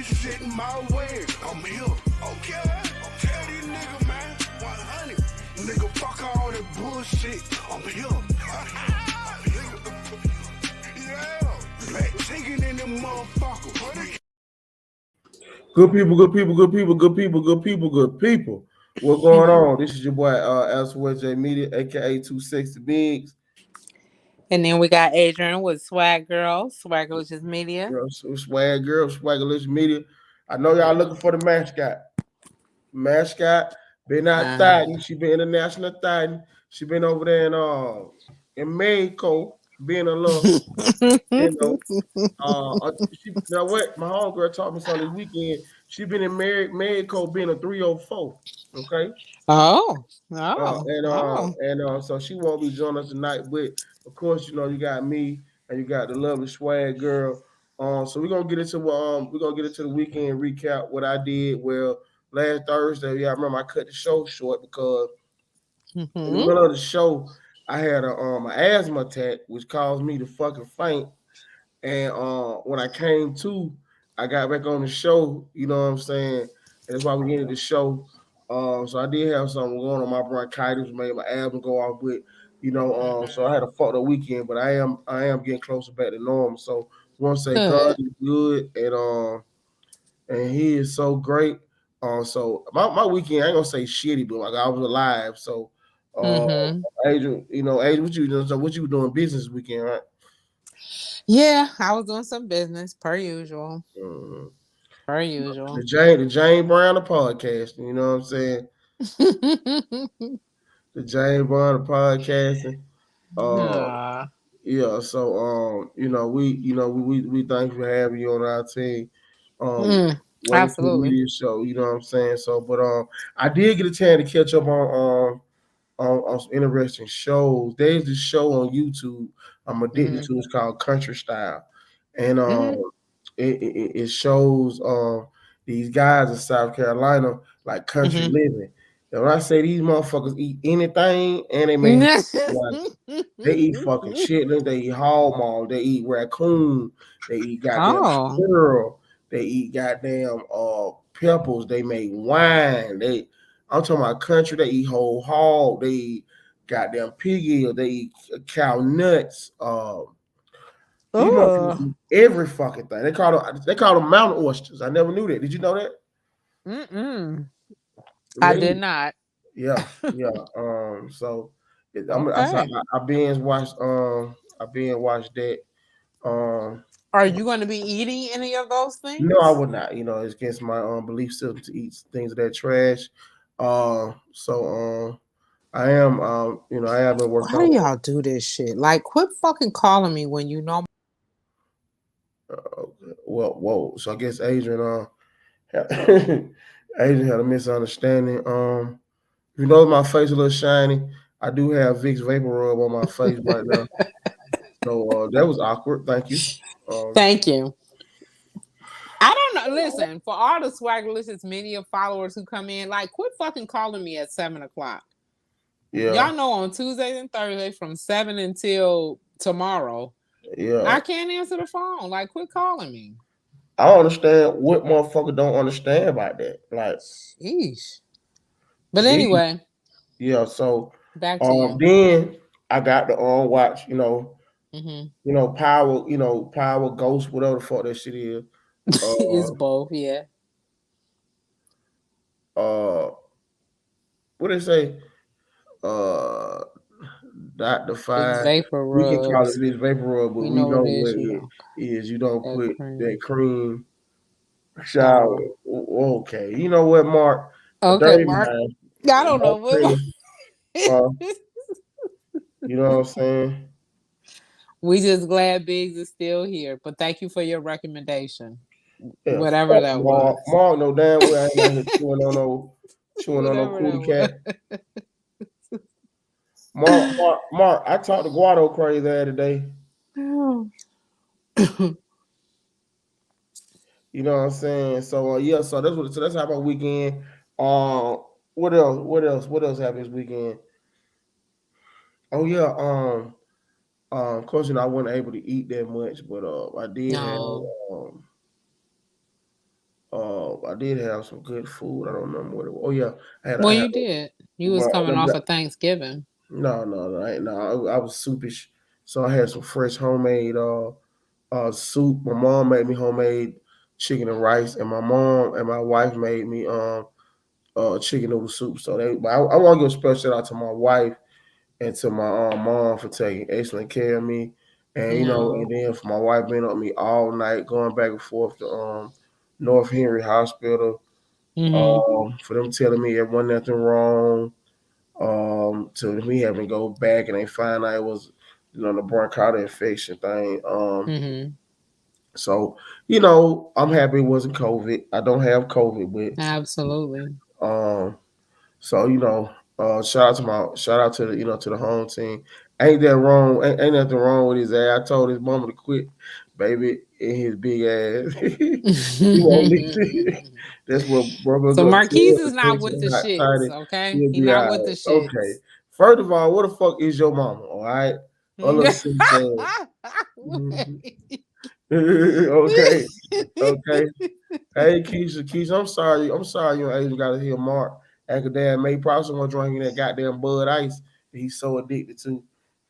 bitches in my way. I'm here. Okay. Tell these niggas, man. 100. Nigga, fuck all that bullshit. I'm here. Yeah. Black chicken in them motherfuckers. Good people, good people, good people, good people, good people, good people. What's going on? This is your boy J Media, aka 260 Bigs. And then we got Adrian with Swag Girl, Swagalicious Media. Swag Girl, Swagalicious Media. I know y'all looking for the mascot. Mascot been out thotting. She been international thotting. She been over there in Mexico being a little, you know. You know what? My homegirl taught me something this weekend. She been in Mexico being a 304. Okay. So she won't be joining us tonight. But of course, you know, you got me and you got the lovely Swag Girl. So we're gonna get into the weekend recap. What I did. Well, last Thursday, I remember I cut the show short because in the middle of the show, I had an asthma attack, which caused me to fucking faint. And when I came to, I got back on the show. You know what I'm saying? And that's why we ended the show. So I did have something going on. My bronchitis made my asthma go off, but so I had a fucked up weekend. But I am getting closer back to normal. So I want to say God is good, and He is so great. So my weekend, I ain't gonna say shitty, but like I was alive. So, Adrian, Adrian, what you doing? So what you doing business weekend, right? Yeah, I was doing some business per usual. Per usual. The Jane Brown of podcasting, you know what I'm saying? The Jane Brown of podcasting. Yeah, so we thank you for having you on our team. Absolutely. Show, you know what I'm saying? So, but I did get a chance to catch up on some interesting shows. There's this show on YouTube I'm addicted to. It's called Country Style, and it shows these guys in South Carolina like country living. And when I say these motherfuckers eat anything and they make they eat fucking chitlins, they eat hog maw, they eat raccoon, they eat goddamn squirrel, they eat goddamn peppers, they make wine, I'm talking about country, they eat whole hog, they eat goddamn pig ear, they eat cow nuts, every fucking thing. They call them mountain oysters. I never knew that. Did you know that? I did not. Yeah. So I binge watched that. Are you going to be eating any of those things? No, I would not. It's against my belief system to eat things of that trash. So I am I have been working. Why do y'all do this shit? Like, quit fucking calling me when you know. Whoa. So I guess Adrian Adrian had a misunderstanding. My face a little shiny. I do have Vicks Vapor Rub on my face right now. So that was awkward. Thank you. Thank you. I don't know. Listen, for all the Swagalicious Media followers who come in, like, quit fucking calling me at 7:00. Yeah. Y'all know on Tuesdays and Thursdays from 7 until tomorrow. Yeah. I can't answer the phone. Like, quit calling me. I don't understand what motherfucker don't understand about that. Like, sheesh. But anyway. Yeah, so back to you. Then I got to watch, Power Ghost, whatever the fuck that shit is. It's both, yeah. What they say? Dr. Fire. Vapor rub. We can call it this vapor rub, but we know what it is. You don't put that cream shower. Okay. You know what, Mark? Okay, Mark. I don't know what. You know what I'm saying? We just glad Biggs is still here, but thank you for your recommendation. Yeah, whatever that was. Mark, no damn well I ain't chewing on no cootie cat. Mark, I talked to Guado crazy the other day. You know what I'm saying? So so that's how my weekend. What else happened this weekend? Oh yeah, of course, I wasn't able to eat that much, but I did have I did have some good food. I don't remember what it was. Oh yeah, Well, I had you did. You was well, coming off of Thanksgiving. no, I was soupish. So I had some fresh homemade soup. My mom made me homemade chicken and rice, and my mom and my wife made me chicken noodle soup. So I want to give a special shout out to my wife and to my mom for taking excellent care of me. And No. and then for my wife being on me all night, going back and forth to North Henry Hospital, for them telling me there wasn't nothing wrong, to me having to go back and they find out it was, the bronchitis infection thing. So, I'm happy it wasn't COVID. I don't have COVID, Absolutely. but so shout out to the home team. Ain't that wrong? Ain't nothing wrong with his ass. I told his mama to quit, baby, in his big ass. That's what brother So go Marquise to is not with the hot shits, toddy. okay? He'll He be all not with the right. Okay. shits. First of all, what the fuck is your mama? All right. Other sis okay. Okay. Hey Keisha, I'm sorry. You ain't got to hear Mark. After dad made probably someone drinking that goddamn Bud Ice that he's so addicted to.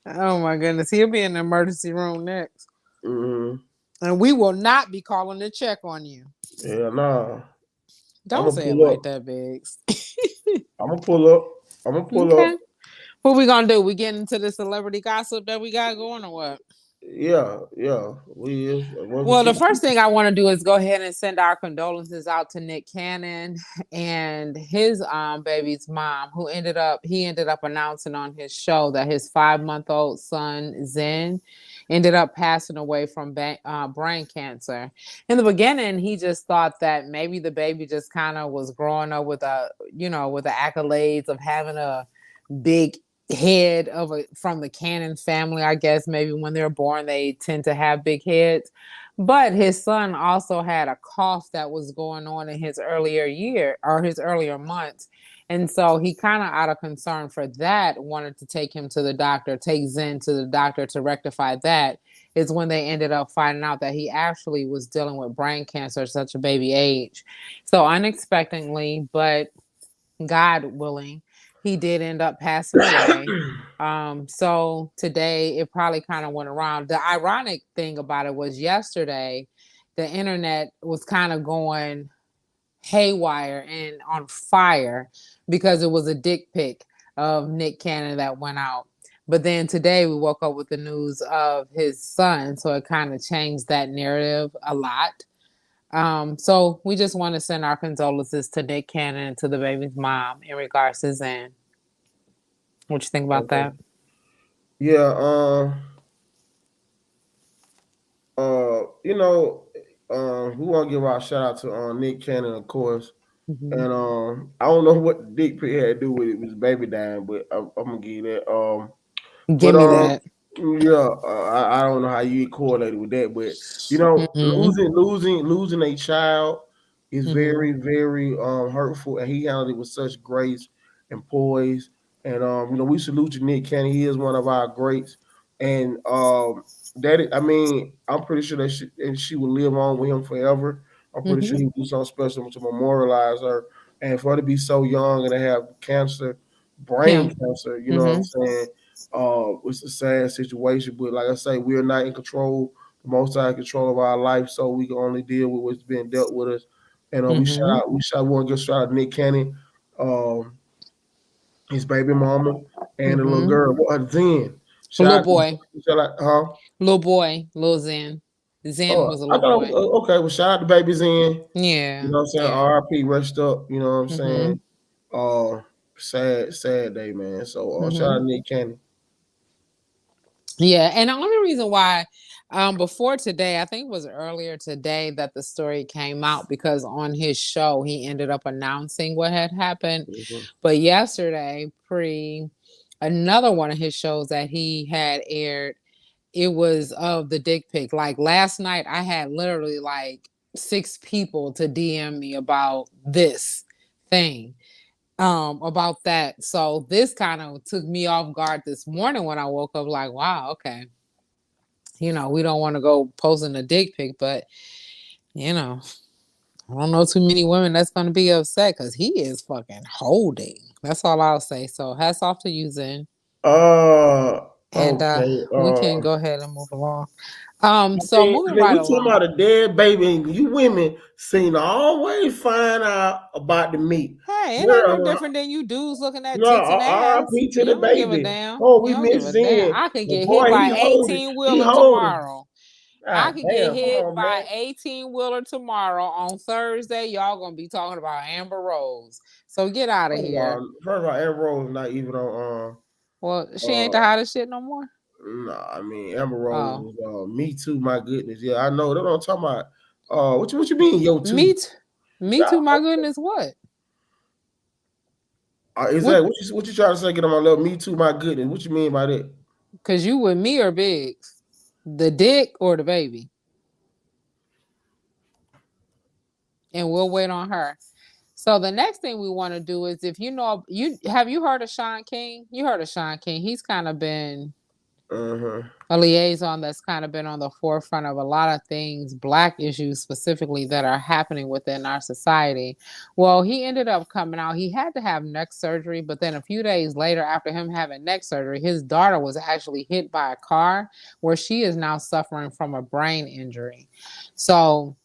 Oh my goodness, he'll be in the emergency room next. Mm-hmm. And we will not be calling to check on you. Yeah, nah. I'm Don't gonna say it pull like up. that, Biggs. I'm gonna pull up. I'm gonna pull Okay. up. What we gonna do? We get into the celebrity gossip that we got going or what? Yeah. We is. Well, the first thing I want to do is go ahead and send our condolences out to Nick Cannon and his baby's mom, who ended up announcing on his show that his 5-month-old son Zen ended up passing away from brain cancer. In the beginning, he just thought that maybe the baby just kind of was growing up with with the accolades of having a big head from the Cannon family. I guess maybe when they're born they tend to have big heads, but his son also had a cough that was going on in his earlier months, and so he kind of, out of concern for that, wanted to take Zen to the doctor to rectify that. Is when they ended up finding out that he actually was dealing with brain cancer at such a baby age. So unexpectedly, but God willing, he did end up passing away. So today it probably kind of went around. The ironic thing about it was yesterday, the internet was kind of going haywire and on fire because it was a dick pic of Nick Cannon that went out. But then today we woke up with the news of his son, so it kind of changed that narrative a lot. So we just want to send our condolences to Nick Cannon and to the baby's mom in regards to Zen. What you think about that? Yeah, we want to give our shout out to Nick Cannon, of course. And I don't know what the dick pic had to do with it. It was baby dying, but I'm gonna give you that. Give me that. Yeah, I don't know how you correlated with that, but losing a child is very, very hurtful, and he handled it with such grace and poise. And we salute you, Nick Cannon. He is one of our greats, and I'm pretty sure that she will live on with him forever. I'm pretty sure he will do something special to memorialize her, and for her to be so young and to have cancer, brain cancer. You know what I'm saying? It's a sad situation, but like I say, we are not in control. The Most High in control of our life, so we can only deal with what's being dealt with us. And we want to give shout out to Nick Cannon, his baby mama, and the little girl. Zen. Little boy. Little boy. Little Zen. Zen was a little boy. Okay, well, shout out to baby Zen. Yeah. You know what I'm saying? Yeah. R.I.P. Rest up. You know what I'm saying? Sad day, man. So shout out to Nick Cannon. Yeah, and the only reason why before today, I think it was earlier today that the story came out, because on his show he ended up announcing what had happened. But yesterday, another one of his shows that he had aired, it was of the dick pic. Like last night, I had literally like 6 people to DM me about this thing. About that. So this kind of took me off guard this morning when I woke up, like, wow, okay. We don't want to go posting a dick pic, but I don't know too many women that's going to be upset because he is fucking holding. That's all I'll say. So hats off to you, Zen. And Okay. we can go ahead and move along. So I moving mean, we right talking along. about a dead baby, and you women seem to always find out about the meat. Hey, it ain't no Girl, different than you dudes looking at no, tits and ass. R.I.P. to You the don't give a baby. damn. Oh, we You don't give miss a damn. Zen. I could But get boy, hit by he holding. 18 He wheeler holding. tomorrow. I God could get damn, hit hold on, by man. 18 wheeler tomorrow. On Thursday, y'all gonna be talking about Amber Rose. So get out of here. First of all, Amber Rose is not even on. Well, she ain't the hottest shit no more. Nah, I mean Amber Rose was Me Too. My goodness, yeah, I know. That's what I'm talking about. What you mean, Yo Too? Me too. My goodness, what? Exactly. What you trying to say? Get on my level. Me Too. My goodness. What you mean by that? Cause you with me or Biggs, the dick or the baby, and we'll wait on her. So the next thing we want to do is, if you know, have you heard of Sean King? You heard of Sean King? He's kind of been a liaison that's kind of been on the forefront of a lot of things, Black issues specifically, that are happening within our society. Well, he ended up coming out. He had to have neck surgery, but then a few days later, after him having neck surgery, his daughter was actually hit by a car, where she is now suffering from a brain injury. So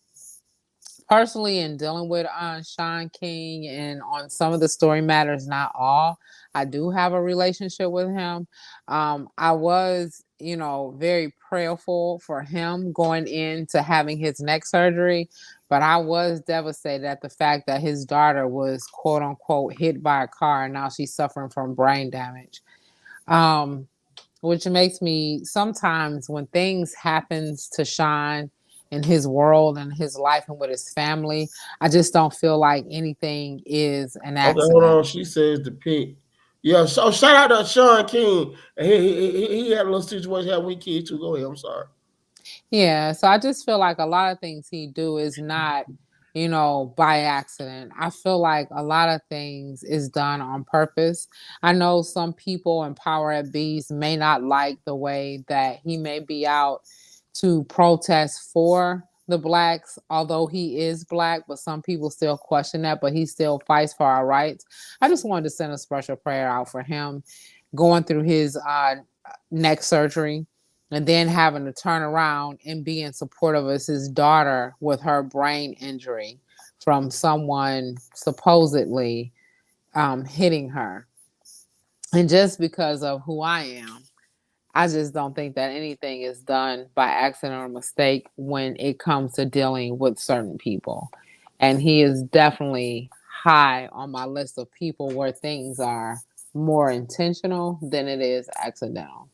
personally, in dealing with Sean King and on some of the story matters, not all, I do have a relationship with him. I was, very prayerful for him going into having his neck surgery, but I was devastated at the fact that his daughter was quote unquote hit by a car and now she's suffering from brain damage. Which makes me, sometimes when things happens to Sean in his world and his life and with his family, I just don't feel like anything is an accident. Okay, hold on. She says the pick. Yeah, so shout out to Sean King. He had a little situation had with kids too. Go ahead. I'm sorry. Yeah, so I just feel like a lot of things he do is not, by accident. I feel like a lot of things is done on purpose. I know some people in power at Bees may not like the way that he may be out to protest for the Blacks, although he is Black, but some people still question that, but he still fights for our rights. I just wanted to send a special prayer out for him going through his neck surgery, and then having to turn around and be in support of his daughter with her brain injury from someone supposedly hitting her. And just because of who I am, I just don't think that anything is done by accident or mistake when it comes to dealing with certain people. And he is definitely high on my list of people where things are more intentional than it is accidental.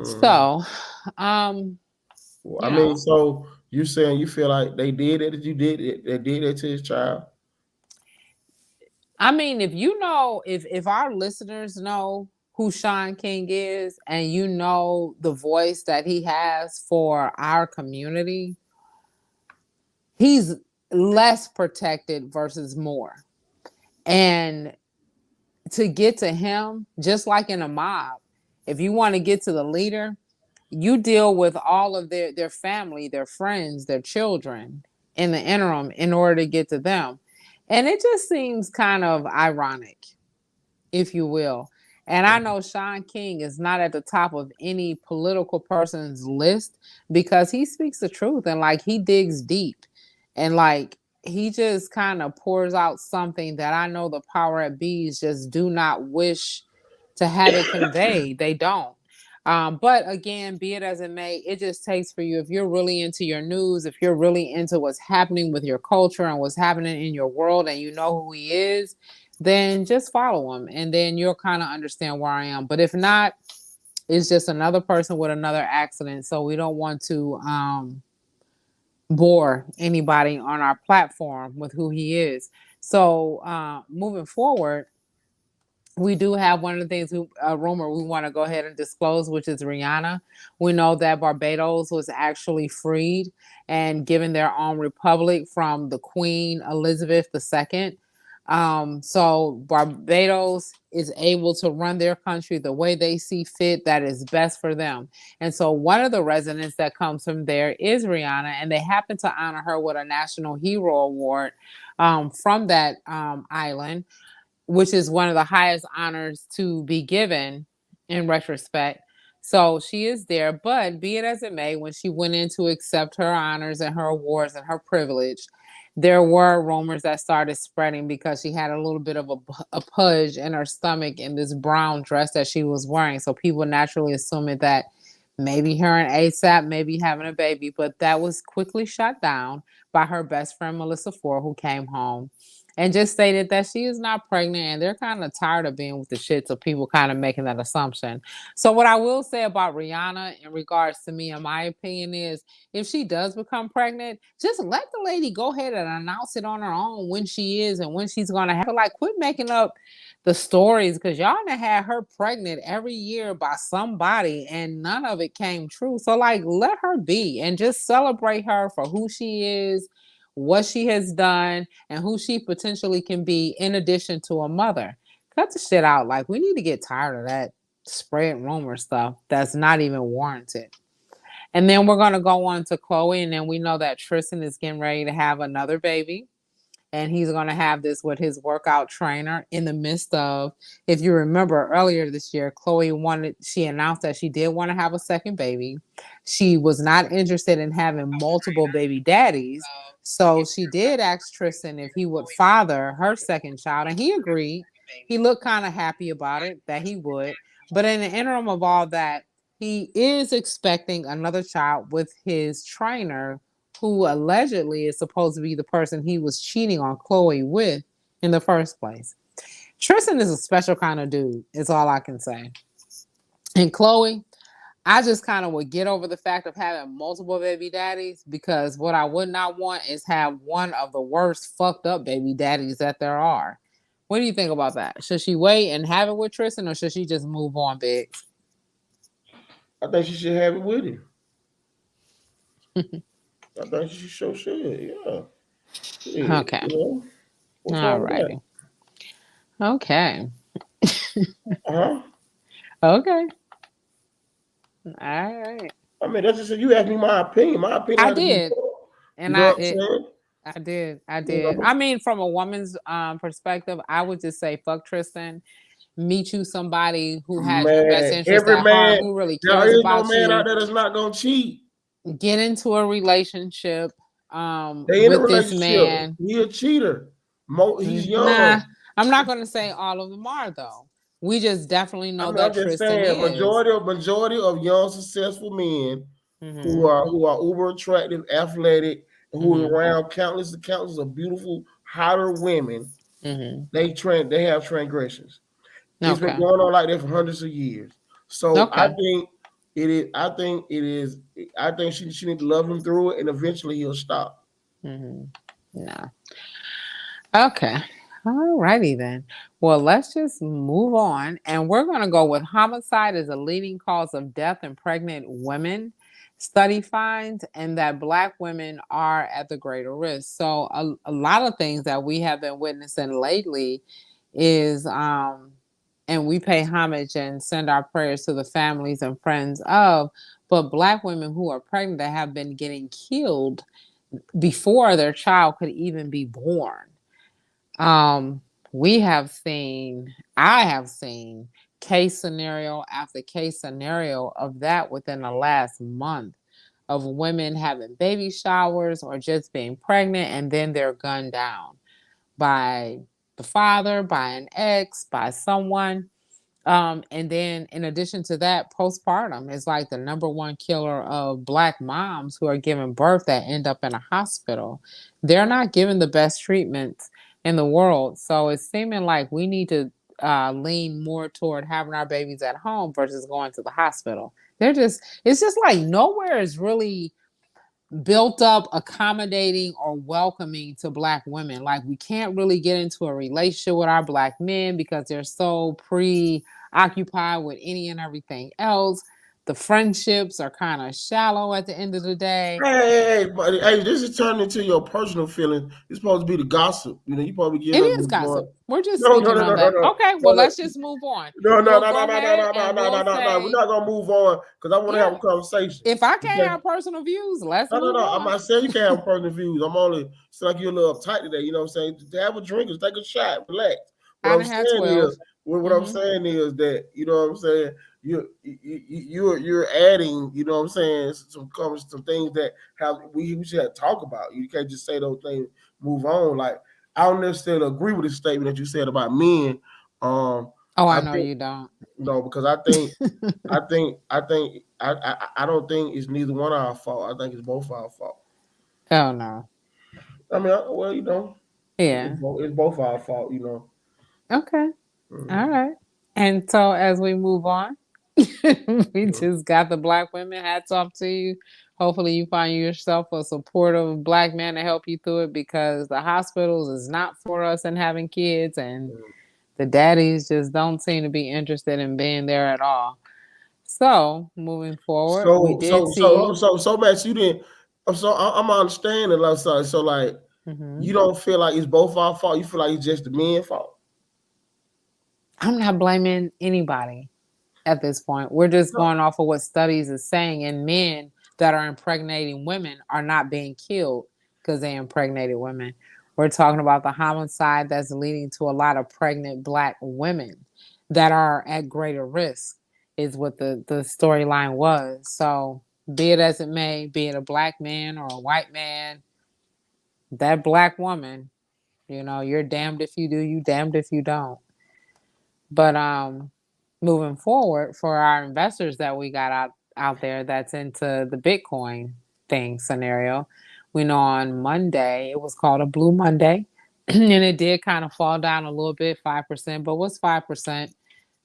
So, I mean, so you saying you feel like they did it? You did it? They did it to his child? I mean, if our listeners know who Sean King is, and you know the voice that he has for our community, he's less protected versus more. And to get to him, just like in a mob, if you want to get to the leader, you deal with all of their family, their friends, their children in the interim in order to get to them. And it just seems kind of ironic, if you will. And I know Sean King is not at the top of any political person's list because he speaks the truth and he digs deep and he just kind of pours out something that I know the power at Bees just do not wish to have it conveyed. They don't. But again, be it as it may, it just takes for you, if you're really into your news, if you're really into what's happening with your culture and what's happening in your world and you know who he is, then just follow him and then you'll kind of understand where I am. But if not, it's just another person with another accident. So we don't want to bore anybody on our platform with who he is. So moving forward, we do have one of the things, a rumor we want to go ahead and disclose, which is Rihanna. We know that Barbados was actually freed and given their own republic from the Queen Elizabeth II. So Barbados is able to run their country the way they see fit that is best for them. And so one of the residents that comes from there is Rihanna, and they happen to honor her with a National Hero Award from that island, which is one of the highest honors to be given in retrospect. So she is there, but be it as it may, when she went in to accept her honors and her awards and her privilege, there were rumors that started spreading because she had a little bit of a pudge in her stomach in this brown dress that she was wearing. So people naturally assumed that maybe her and ASAP may be having a baby, but that was quickly shut down by her best friend, Melissa Ford, who came home and just stated that she is not pregnant, and they're kind of tired of being with the shit, so people kind of making that assumption. So what I will say about Rihanna in regards to me, in my opinion, is if she does become pregnant, just let the lady go ahead and announce it on her own when she is and when she's going to have it. Like, quit making up the stories, because y'all done had her pregnant every year by somebody and none of it came true. So, like, let her be and just celebrate her for who she is, what she has done, and who she potentially can be in addition to a mother. Cut the shit out. Like, we need to get tired of that spread rumor stuff that's not even warranted. And then we're going to go on to Chloe, and then we know that Tristan is getting ready to have another baby. And he's going to have this with his workout trainer in the midst of, if you remember earlier this year, she announced that she did want to have a second baby. She was not interested in having multiple baby daddies. So she did ask Tristan if he would father her second child, and he agreed. He looked kind of happy about it, that he would. But in the interim of all that, he is expecting another child with his trainer, who allegedly is supposed to be the person he was cheating on Chloe with in the first place. Tristan is a special kind of dude, is all I can say. And Chloe, I just kind of would get over the fact of having multiple baby daddies, because what I would not want is have one of the worst fucked up baby daddies that there are. What do you think about that? Should she wait and have it with Tristan, or should she just move on, Biggs? I think she should have it with him. I think she should, yeah. Okay. You know? All righty. Okay. Uh-huh. Okay. All right. I mean, that's just you asked me my opinion. My opinion. I did. And I did. You know? I mean, from a woman's perspective, I would just say fuck Tristan. Meet you somebody who has your best interest at heart, who really cares about you. No man out there that's not gonna cheat. Get into a relationship with this man. He a cheater. He's young. Nah, I'm not gonna say all of them are, though. We just definitely know that Tristan is. Majority of young successful men who are uber attractive, athletic, who are around countless of beautiful, hotter women. They have transgressions. It's been going on like that for hundreds of years. So I think she need to love him through it, and eventually he'll stop. No. Okay. All righty then. Well, let's just move on, and we're going to go with homicide as a leading cause of death in pregnant women. Study finds, and that Black women are at the greater risk. So a lot of things that we have been witnessing lately is and we pay homage and send our prayers to the families and friends of, but Black women who are pregnant that have been getting killed before their child could even be born. I have seen case scenario after case scenario of that within the last month, of women having baby showers or just being pregnant, and then they're gunned down by the father, by an ex, by someone. And then in addition to that, postpartum is like the number one killer of Black moms who are giving birth that end up in a hospital. They're not given the best treatments in the world. So it's seeming like we need to lean more toward having our babies at home versus going to the hospital. It's just like nowhere is really built up accommodating or welcoming to Black women. Like, we can't really get into a relationship with our Black men because they're so preoccupied with any and everything else. the friendships are kind of shallow at the end of the day. Hey, buddy, hey, this is turning into your personal feeling. It's supposed to be the gossip. You know, you probably It getting us is gossip. going. We're just No, speaking on that. Okay, well, let's just move on. No. We'll go ahead and we'll say, We're not gonna move on because I want to have a conversation. If I can't have personal views, let's move on. I'm not saying you can't have personal views. I'm only it's like you're a little uptight today. You know what I'm saying? To have a drink, just take a shot, relax. What I'm saying is that you know what I'm saying. You're adding. You know what I'm saying? Some things that we should talk about. You can't just say those things. Move on. Like I don't necessarily agree with the statement that you said about men. I know you don't. No, because I don't think it's neither one of our fault. I think it's both our fault. Oh no. I mean, yeah, it's both our fault. Okay. All right. And so as we move on, we just got the Black women. Hats off to you. Hopefully you find yourself a supportive Black man to help you through it, because the hospitals is not for us and having kids, and the daddies just don't seem to be interested in being there at all. So moving forward, we did see. So Max, you didn't. So I'm understanding, like, so like you don't feel like it's both our fault. You feel like it's just the men's fault. I'm not blaming anybody at this point. We're just going off of what studies is saying, and men that are impregnating women are not being killed because they impregnated women. We're talking about the homicide that's leading to a lot of pregnant Black women that are at greater risk, is what the storyline was. So be it as it may, be it a Black man or a white man, that Black woman, you're damned if you do, you damned if you don't. But moving forward, for our investors that we got out there that's into the Bitcoin thing scenario, we know on Monday it was called a Blue Monday, and it did kind of fall down a little bit, 5%. But what's 5%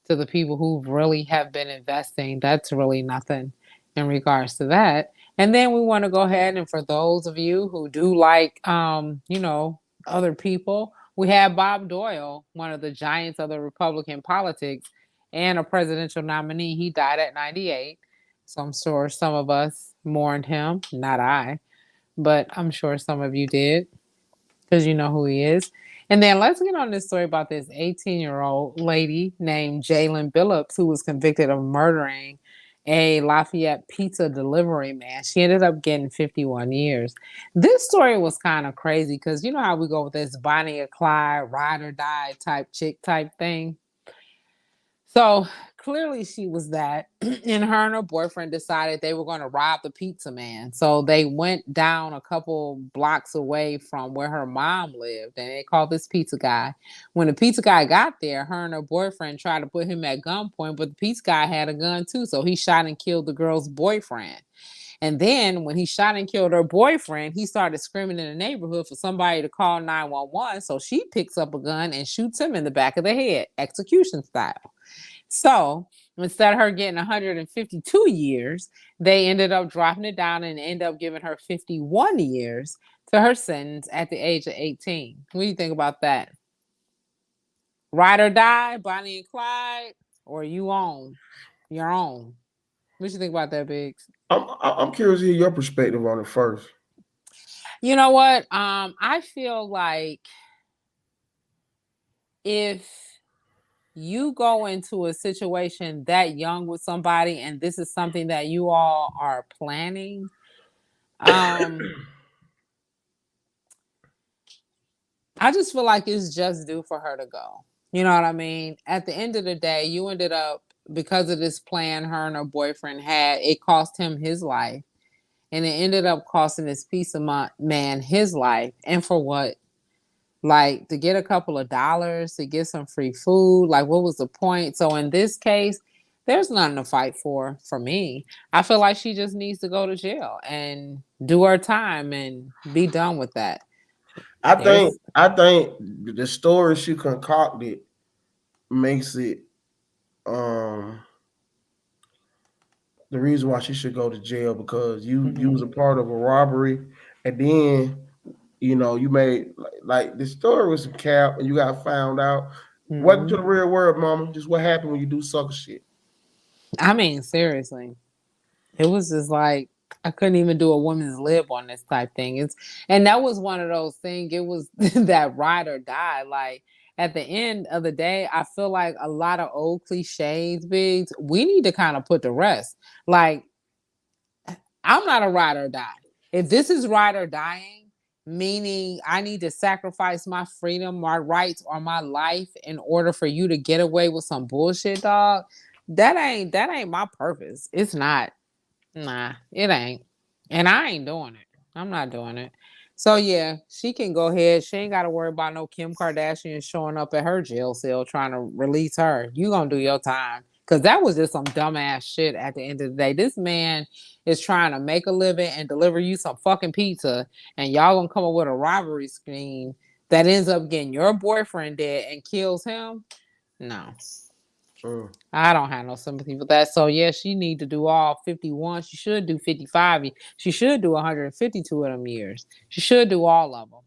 to the people who really have been investing? That's really nothing in regards to that. And then we want to go ahead, and for those of you who do like, other people, we have Bob Doyle, one of the giants of the Republican politics and a presidential nominee. He died at 98. So I'm sure some of us mourned him. Not I, but I'm sure some of you did, because you know who he is. And then let's get on this story about this 18-year-old lady named Jalen Billups, who was convicted of murdering a Lafayette pizza delivery man. She ended up getting 51 years. This story was kind of crazy because you know how we go with this Bonnie or Clyde, ride or die type chick type thing. So clearly she was that, and her and her boyfriend decided they were going to rob the pizza man. So they went down a couple blocks away from where her mom lived, and they called this pizza guy. When the pizza guy got there, her and her boyfriend tried to put him at gunpoint, but the pizza guy had a gun too, so he shot and killed the girl's boyfriend. And then when he shot and killed her boyfriend, he started screaming in the neighborhood for somebody to call 911. So she picks up a gun and shoots him in the back of the head, execution style. So instead of her getting 152 years, they ended up dropping it down and ended up giving her 51 years to her sentence at the age of 18. What do you think about that? Ride or die, Bonnie and Clyde, or you own your own? What do you think about that, Biggs? I'm curious to hear your perspective on it first. You know what? I feel like if you go into a situation that young with somebody and this is something that you all are planning, I just feel like it's just due for her to go. You know what I mean? At the end of the day, you ended up, because of this plan her and her boyfriend had, it cost him his life. And it ended up costing this pizza man his life. And for what? Like, to get a couple of dollars, to get some free food, like, what was the point? So in this case, there's nothing to fight for me. I feel like she just needs to go to jail and do her time and be done with that. I think the story she concocted makes it the reason why she should go to jail, because you was a part of a robbery, and then you made like the story was some cap, and you got found out. Welcome to the real world, mama. Just what happened when you do sucker shit. I mean, seriously. It was just like I couldn't even do a woman's lib on this type thing. And that was one of those things. It was that ride or die. Like at the end of the day, I feel like a lot of old cliches, Biggs, we need to kind of put to rest. Like I'm not a ride or die. If this is ride or dying, meaning I need to sacrifice my freedom, my rights, or my life in order for you to get away with some bullshit, dog, that ain't my purpose. It's not. Nah, it ain't. And I ain't doing it. I'm not doing it. So yeah, she can go ahead. She ain't got to worry about no Kim Kardashian showing up at her jail cell trying to release her. You gonna do your time. Because that was just some dumbass shit at the end of the day. This man is trying to make a living and deliver you some fucking pizza. And y'all gonna come up with a robbery scheme that ends up getting your boyfriend dead and kills him? No. I don't have no sympathy for that. So yeah, she need to do all 51. She should do 55. She should do 152 of them years. She should do all of them.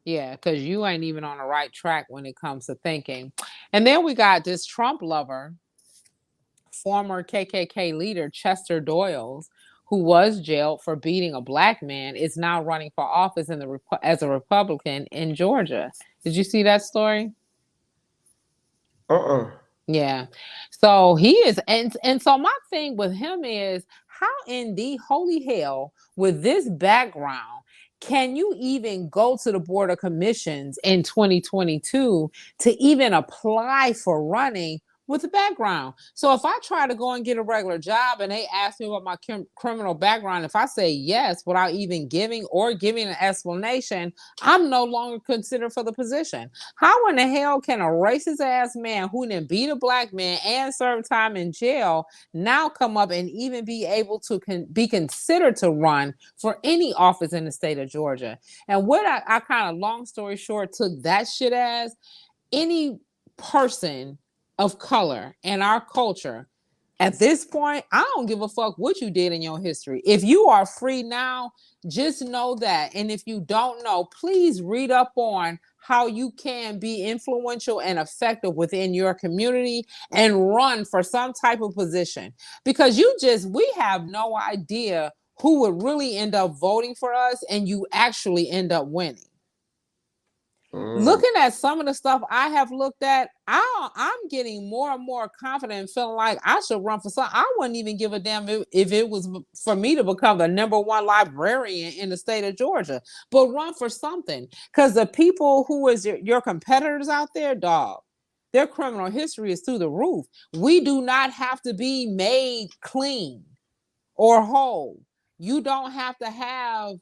Yeah, because you ain't even on the right track when it comes to thinking. And then we got this Trump lover, former KKK leader Chester Doyle, who was jailed for beating a black man, is now running for office as a Republican in Georgia. Did you see that story? Yeah. So he is, and so my thing with him is, how in the holy hell with this background can you even go to the Board of Commissions in 2022 to even apply for running with a background? So if I try to go and get a regular job and they ask me what my criminal background, if I say yes without even giving an explanation, I'm no longer considered for the position. How in the hell can a racist ass man who didn't beat a black man and serve time in jail now come up and even be able to be considered to run for any office in the state of Georgia? And what I kind of, long story short, took that shit as, any person of color in our culture at this point, I don't give a fuck what you did in your history. If you are free now, just know that. And if you don't know, please read up on how you can be influential and effective within your community and run for some type of position. Because we have no idea who would really end up voting for us, and you actually end up winning. Looking at some of the stuff I have looked at, I'm getting more and more confident and feeling like I should run for something. I wouldn't even give a damn if it was for me to become the #1 librarian in the state of Georgia, but run for something. Because the people who is your competitors out there, dog, their criminal history is through the roof. We do not have to be made clean or whole. You don't have to have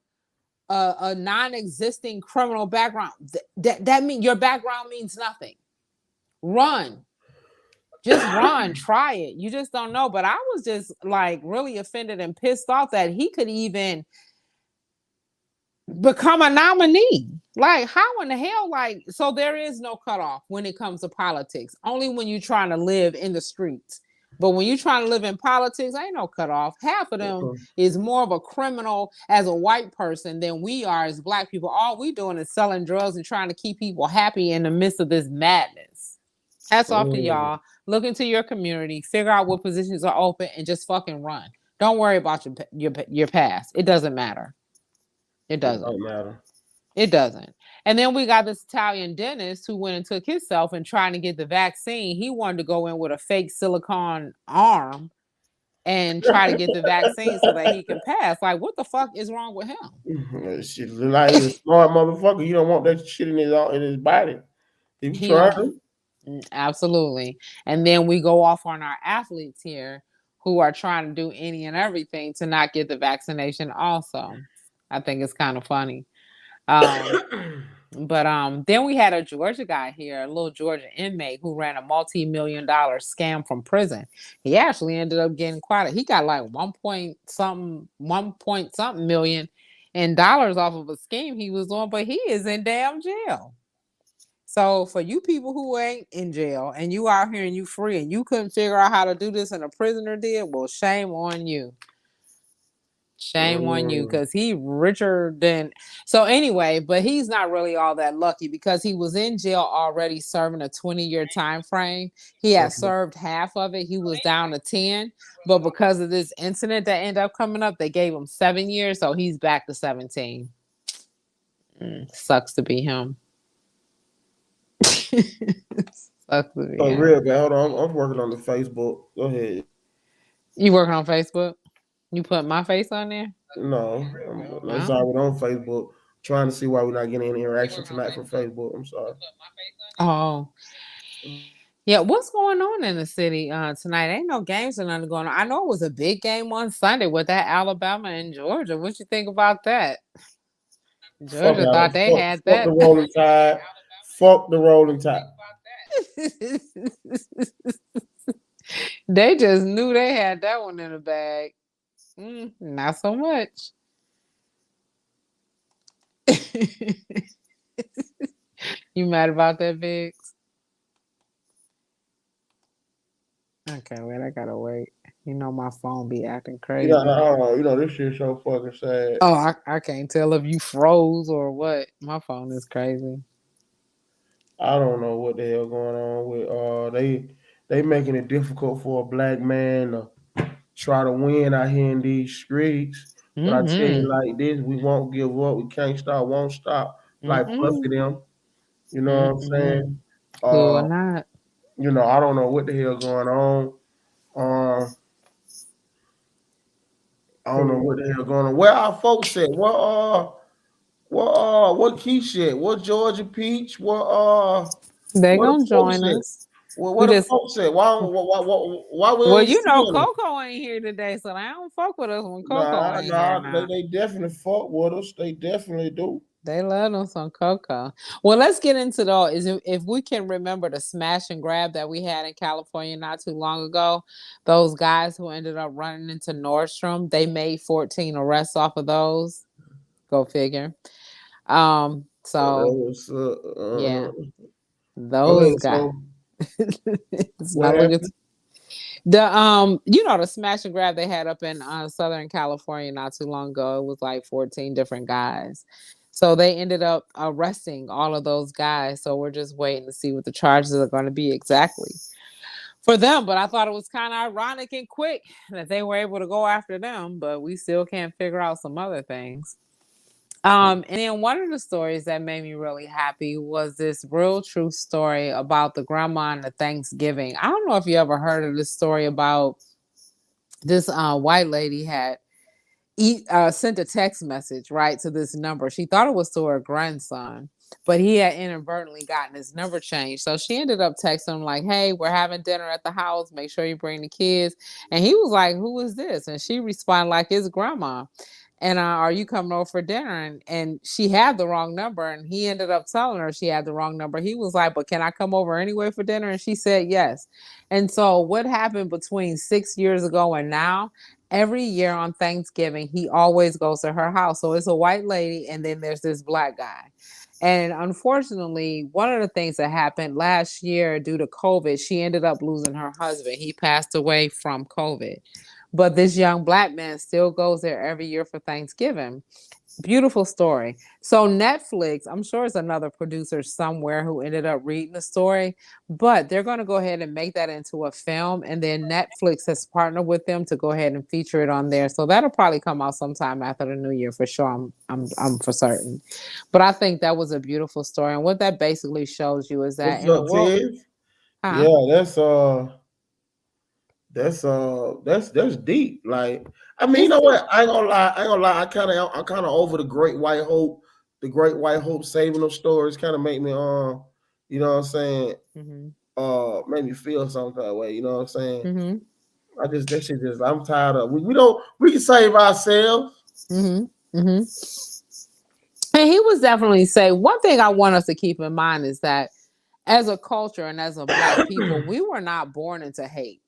a non-existing criminal background. That means your background means nothing. Run. Just run. Try it. You just don't know. But I was just like really offended and pissed off that he could even become a nominee. Like, how in the hell? Like, so there is no cutoff when it comes to politics. Only when you're trying to live in the streets. But when you're trying to live in politics, ain't no cutoff. Half of them is more of a criminal as a white person than we are as black people. All we doing is selling drugs and trying to keep people happy in the midst of this madness. Hats off to y'all. Look into your community, figure out what positions are open, and just fucking run. Don't worry about your past. It doesn't matter. It doesn't matter. It doesn't. And then we got this Italian dentist who went and took himself and trying to get the vaccine. He wanted to go in with a fake silicone arm and try to get the vaccine so that he can pass. Like, what the fuck is wrong with him? Shit, like he's a smart motherfucker. You don't want that shit in his body. He trying. Absolutely. And then we go off on our athletes here who are trying to do any and everything to not get the vaccination also. I think it's kind of funny. But then we had a Georgia guy here, a little Georgia inmate who ran a multi-million-dollar scam from prison. He actually ended up getting he got like 1 point something million in dollars off of a scheme he was on, but he is in damn jail. So for you people who ain't in jail and you out here and you free and you couldn't figure out how to do this and a prisoner did, well, shame on you. Shame on you, because he richer than. So anyway, but he's not really all that lucky because he was in jail already serving a 20-year time frame. He had served half of it. He was down to 10. But because of this incident that ended up coming up, they gave him 7 years. So he's back to 17. Sucks to be him. Sucks to be him. Real bad. Hold on. I'm working on the Facebook. Go ahead. You working on Facebook? You put my face on there? No, it's already on Facebook. Trying to see why we're not getting any interaction tonight from Facebook. I'm sorry. Oh. Yeah, what's going on in the city tonight? Ain't no games or nothing going on. I know it was a big game on Sunday with that Alabama and Georgia. What you think about that? Georgia thought they had that. Fuck the Rolling Tide. Fuck the Rolling Tide. They just knew they had that one in the bag. Not so much. You mad about that, Biggs? Okay, wait, I gotta wait. You know my phone be acting crazy. You know this shit so fucking sad. Oh, I can't tell if you froze or what. My phone is crazy. I don't know what the hell going on with they making it difficult for a black man to try to win out here in these streets. But I tell you like this, we won't give up. We can't stop, won't stop. Like Puffy them. You know what I'm saying? Cool or not. You know, I don't know what the hell going on. I don't know what the hell going on. Where our folks at? What Keisha at? What Georgia Peach? They gonna join us. What the folks at? Why we well, you know, Coco ain't here today, so they don't fuck with us when Coco ain't here. They definitely fuck with us. They definitely do. They love them some Coco. Well, let's get into if we can remember the smash and grab that we had in California not too long ago. Those guys who ended up running into Nordstrom, they made 14 arrests off of those. Go figure. Yeah, those guys. It's not looking. The smash and grab they had up in Southern California not too long ago. It was like 14 different guys. So they ended up arresting all of those guys. So we're just waiting to see what the charges are going to be exactly for them. But I thought it was kind of ironic and quick that they were able to go after them, but we still can't figure out some other things. And then one of the stories that made me really happy was this real true story about the grandma and the Thanksgiving. I don't know if you ever heard of this story about this white lady had sent a text message, right, to this number. She thought it was to her grandson, but he had inadvertently gotten his number changed. So she ended up texting him like, hey, we're having dinner at the house. Make sure you bring the kids. And he was like, who is this? And she responded like, his grandma. And are you coming over for dinner? And she had the wrong number. And he ended up telling her she had the wrong number. He was like, but can I come over anyway for dinner? And she said yes. And so what happened between 6 years ago and now, every year on Thanksgiving, he always goes to her house. So it's a white lady and then there's this black guy. And unfortunately, one of the things that happened last year due to COVID, she ended up losing her husband. He passed away from COVID. But this young black man still goes there every year for Thanksgiving. Beautiful story. So Netflix, I'm sure it's another producer somewhere who ended up reading the story, but they're going to go ahead and make that into a film. And then Netflix has partnered with them to go ahead and feature it on there. So that'll probably come out sometime after the new year for sure. I'm for certain. But I think that was a beautiful story. And what that basically shows you is that in the world, that's deep. Like, I mean, you know what? I ain't gonna lie. I'm kind of over the Great White Hope. The Great White Hope saving those stories kind of make me, you know what I'm saying? Make me feel some kind of way. You know what I'm saying? I'm tired of. We can save ourselves. And he was definitely saying one thing I want us to keep in mind is that as a culture and as a black people, we were not born into hate.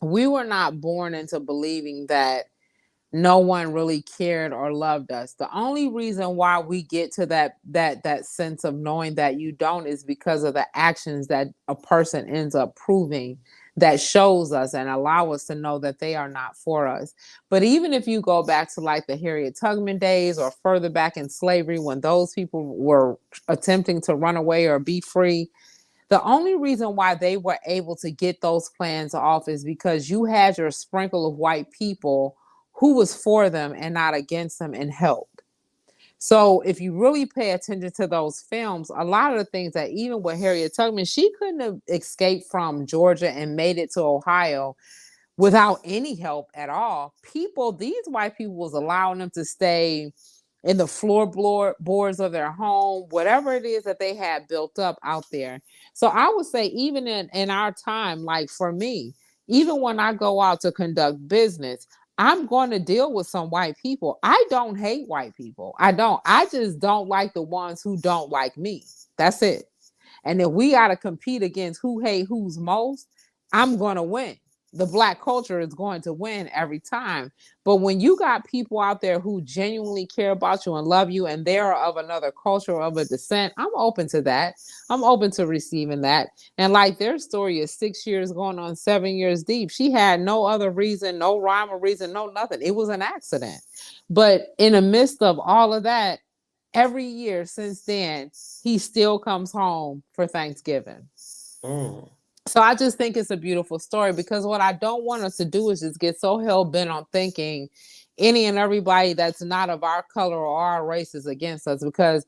We were not born into believing that no one really cared or loved us. The only reason why we get to that sense of knowing that you don't is because of the actions that a person ends up proving that shows us and allow us to know that they are not for us. But even if you go back to like the Harriet Tubman days or further back in slavery, when those people were attempting to run away or be free, the only reason why they were able to get those plans off is because you had your sprinkle of white people who was for them and not against them and helped. So if you really pay attention to those films, a lot of the things that even with Harriet Tubman, she couldn't have escaped from Georgia and made it to Ohio without any help at all. These white people was allowing them to stay in the floorboards of their home, whatever it is that they had built up out there. So I would say even in our time, like for me, even when I go out to conduct business, I'm going to deal with some white people. I don't hate white people. I don't. I just don't like the ones who don't like me. That's it. And if we got to compete against who hate who's most, I'm going to win. The Black culture is going to win every time. But when you got people out there who genuinely care about you and love you and they're of another culture or of a descent, I'm open to that. I'm open to receiving that. And like their story is 6 years going on 7 years deep. She had no other reason, no rhyme or reason, no nothing. It was an accident. But in the midst of all of that, every year since then, he still comes home for Thanksgiving. So I just think it's a beautiful story, because what I don't want us to do is just get so hell-bent on thinking any and everybody that's not of our color or our race is against us. Because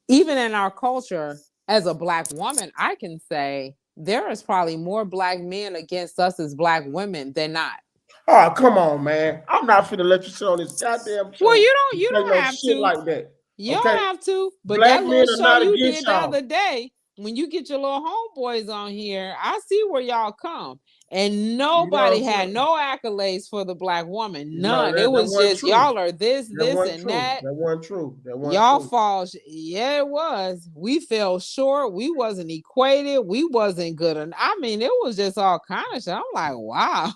even in our culture, as a Black woman, I can say there is probably more Black men against us as Black women than not. Oh, come on, man. I'm not finna let you sit on this goddamn show. Well, you don't no have shit to. like that. You Okay? don't have to. But Black that men little are show not you against did the y'all. other day, when you get your little homeboys on here, I see where y'all come. And nobody had no accolades for the Black woman. None. It was just true. y'all are this, That wasn't and true. that. That wasn't true. That wasn't Y'all true. fall. Yeah, it was. We fell short. We wasn't equated. We wasn't good enough. I mean, it was just all kind of shit. I'm like, wow.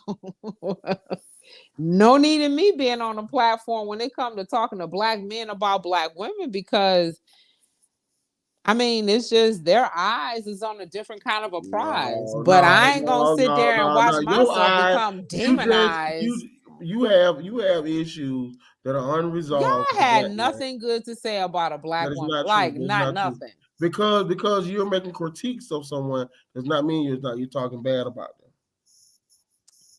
No need in me being on a platform when it comes to talking to Black men about Black women, because I mean, it's just their eyes is on a different kind of a prize. But I ain't gonna sit there and watch myself become demonized. You have issues that are unresolved. Y'all had nothing good to say about a Black woman. Not like true. not nothing. Because you're making critiques of someone does not mean you're talking bad about them.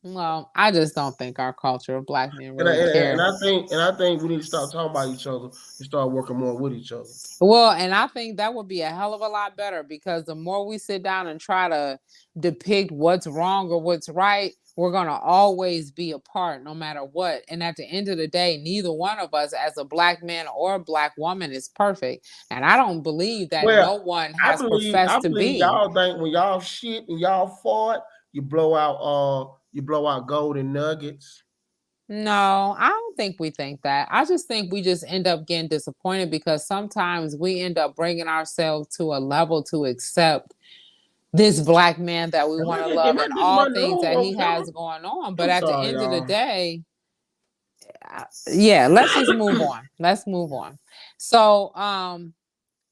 Well, I just don't think our culture of Black men really care. And I think we need to stop talking about each other and start working more with each other. Well, and I think that would be a hell of a lot better, because the more we sit down and try to depict what's wrong or what's right, we're going to always be apart no matter what. And at the end of the day, neither one of us as a Black man or a Black woman is perfect. And I don't believe that no one has professed to be. Y'all think when y'all shit and y'all fart, you blow out golden nuggets. No, I don't think we think that. I just think we just end up getting disappointed, because sometimes we end up bringing ourselves to a level to accept this Black man that we want to love and all things that he has going on. But at the end of the day, yeah, let's just move on. Let's move on. So,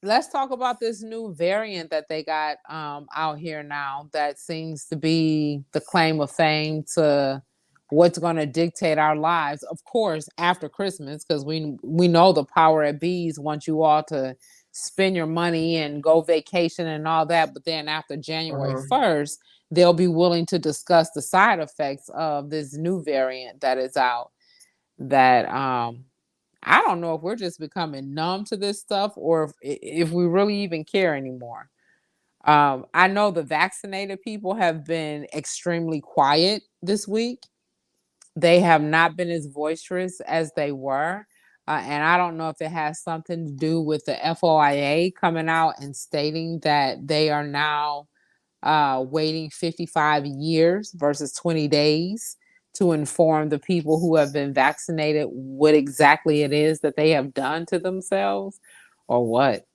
let's talk about this new variant that they got out here now that seems to be the claim of fame to what's going to dictate our lives, of course, after Christmas, because we know the power at bees want you all to spend your money and go vacation and all that. But then after January 1st, they'll be willing to discuss the side effects of this new variant that is out. That I don't know if we're just becoming numb to this stuff, or if we really even care anymore. I know the vaccinated people have been extremely quiet this week. They have not been as boisterous as they were. And I don't know if it has something to do with the FOIA coming out and stating that they are now waiting 55 years versus 20 days to inform the people who have been vaccinated what exactly it is that they have done to themselves, or what.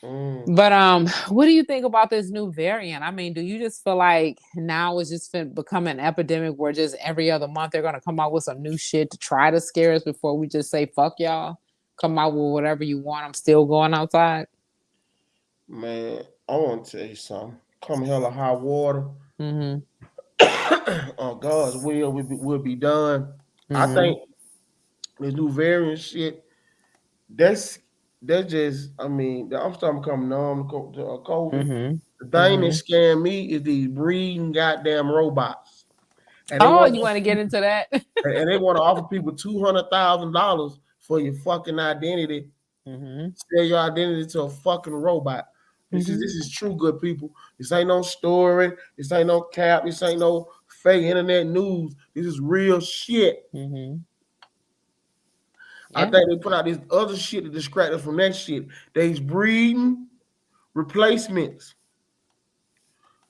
But what do you think about this new variant? I mean, do you just feel like now it's just become an epidemic where just every other month they're going to come out with some new shit to try to scare us before we just say, fuck y'all, come out with whatever you want, I'm still going outside? Man, I want to tell you something. Come hell or high water, On God's will be done. I Mm-hmm. think this new variant shit. That's just. I mean, I'm starting to become numb to COVID. Mm-hmm. The thing that Mm-hmm. scared me is these breeding goddamn robots, and they Oh, want you want to get into that? and they want to offer people $200,000 for your fucking identity. Mm-hmm. Sell your identity to a fucking robot. This Mm-hmm. is true, good people. This ain't no story. This ain't no cap. This ain't no fake internet news. This is real shit. Mm-hmm. I Yeah. think they put out this other shit to distract us from that shit. They's breeding replacements.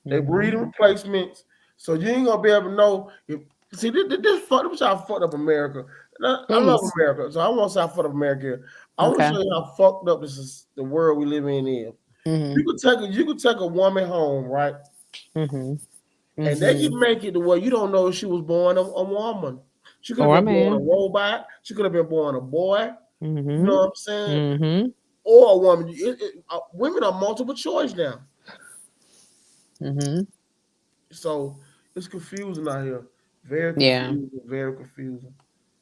They breeding replacements. So you ain't gonna be able to know if see this fucked up America. I love Please. America, so I want to say I fucked up America. I want to Okay. show you how fucked up this is the world we live in is. Mm-hmm. You could take a woman home, right? Mm-hmm. And they Mm-hmm. can make it to where you don't know if she was born a woman. She could have Or a been born a man. robot. She could have been born a boy. You Mm-hmm. know what I'm saying? Mm-hmm. Or a woman. Women are multiple choice now. Mm-hmm. So it's confusing out here. Very Yeah. confusing. Very confusing.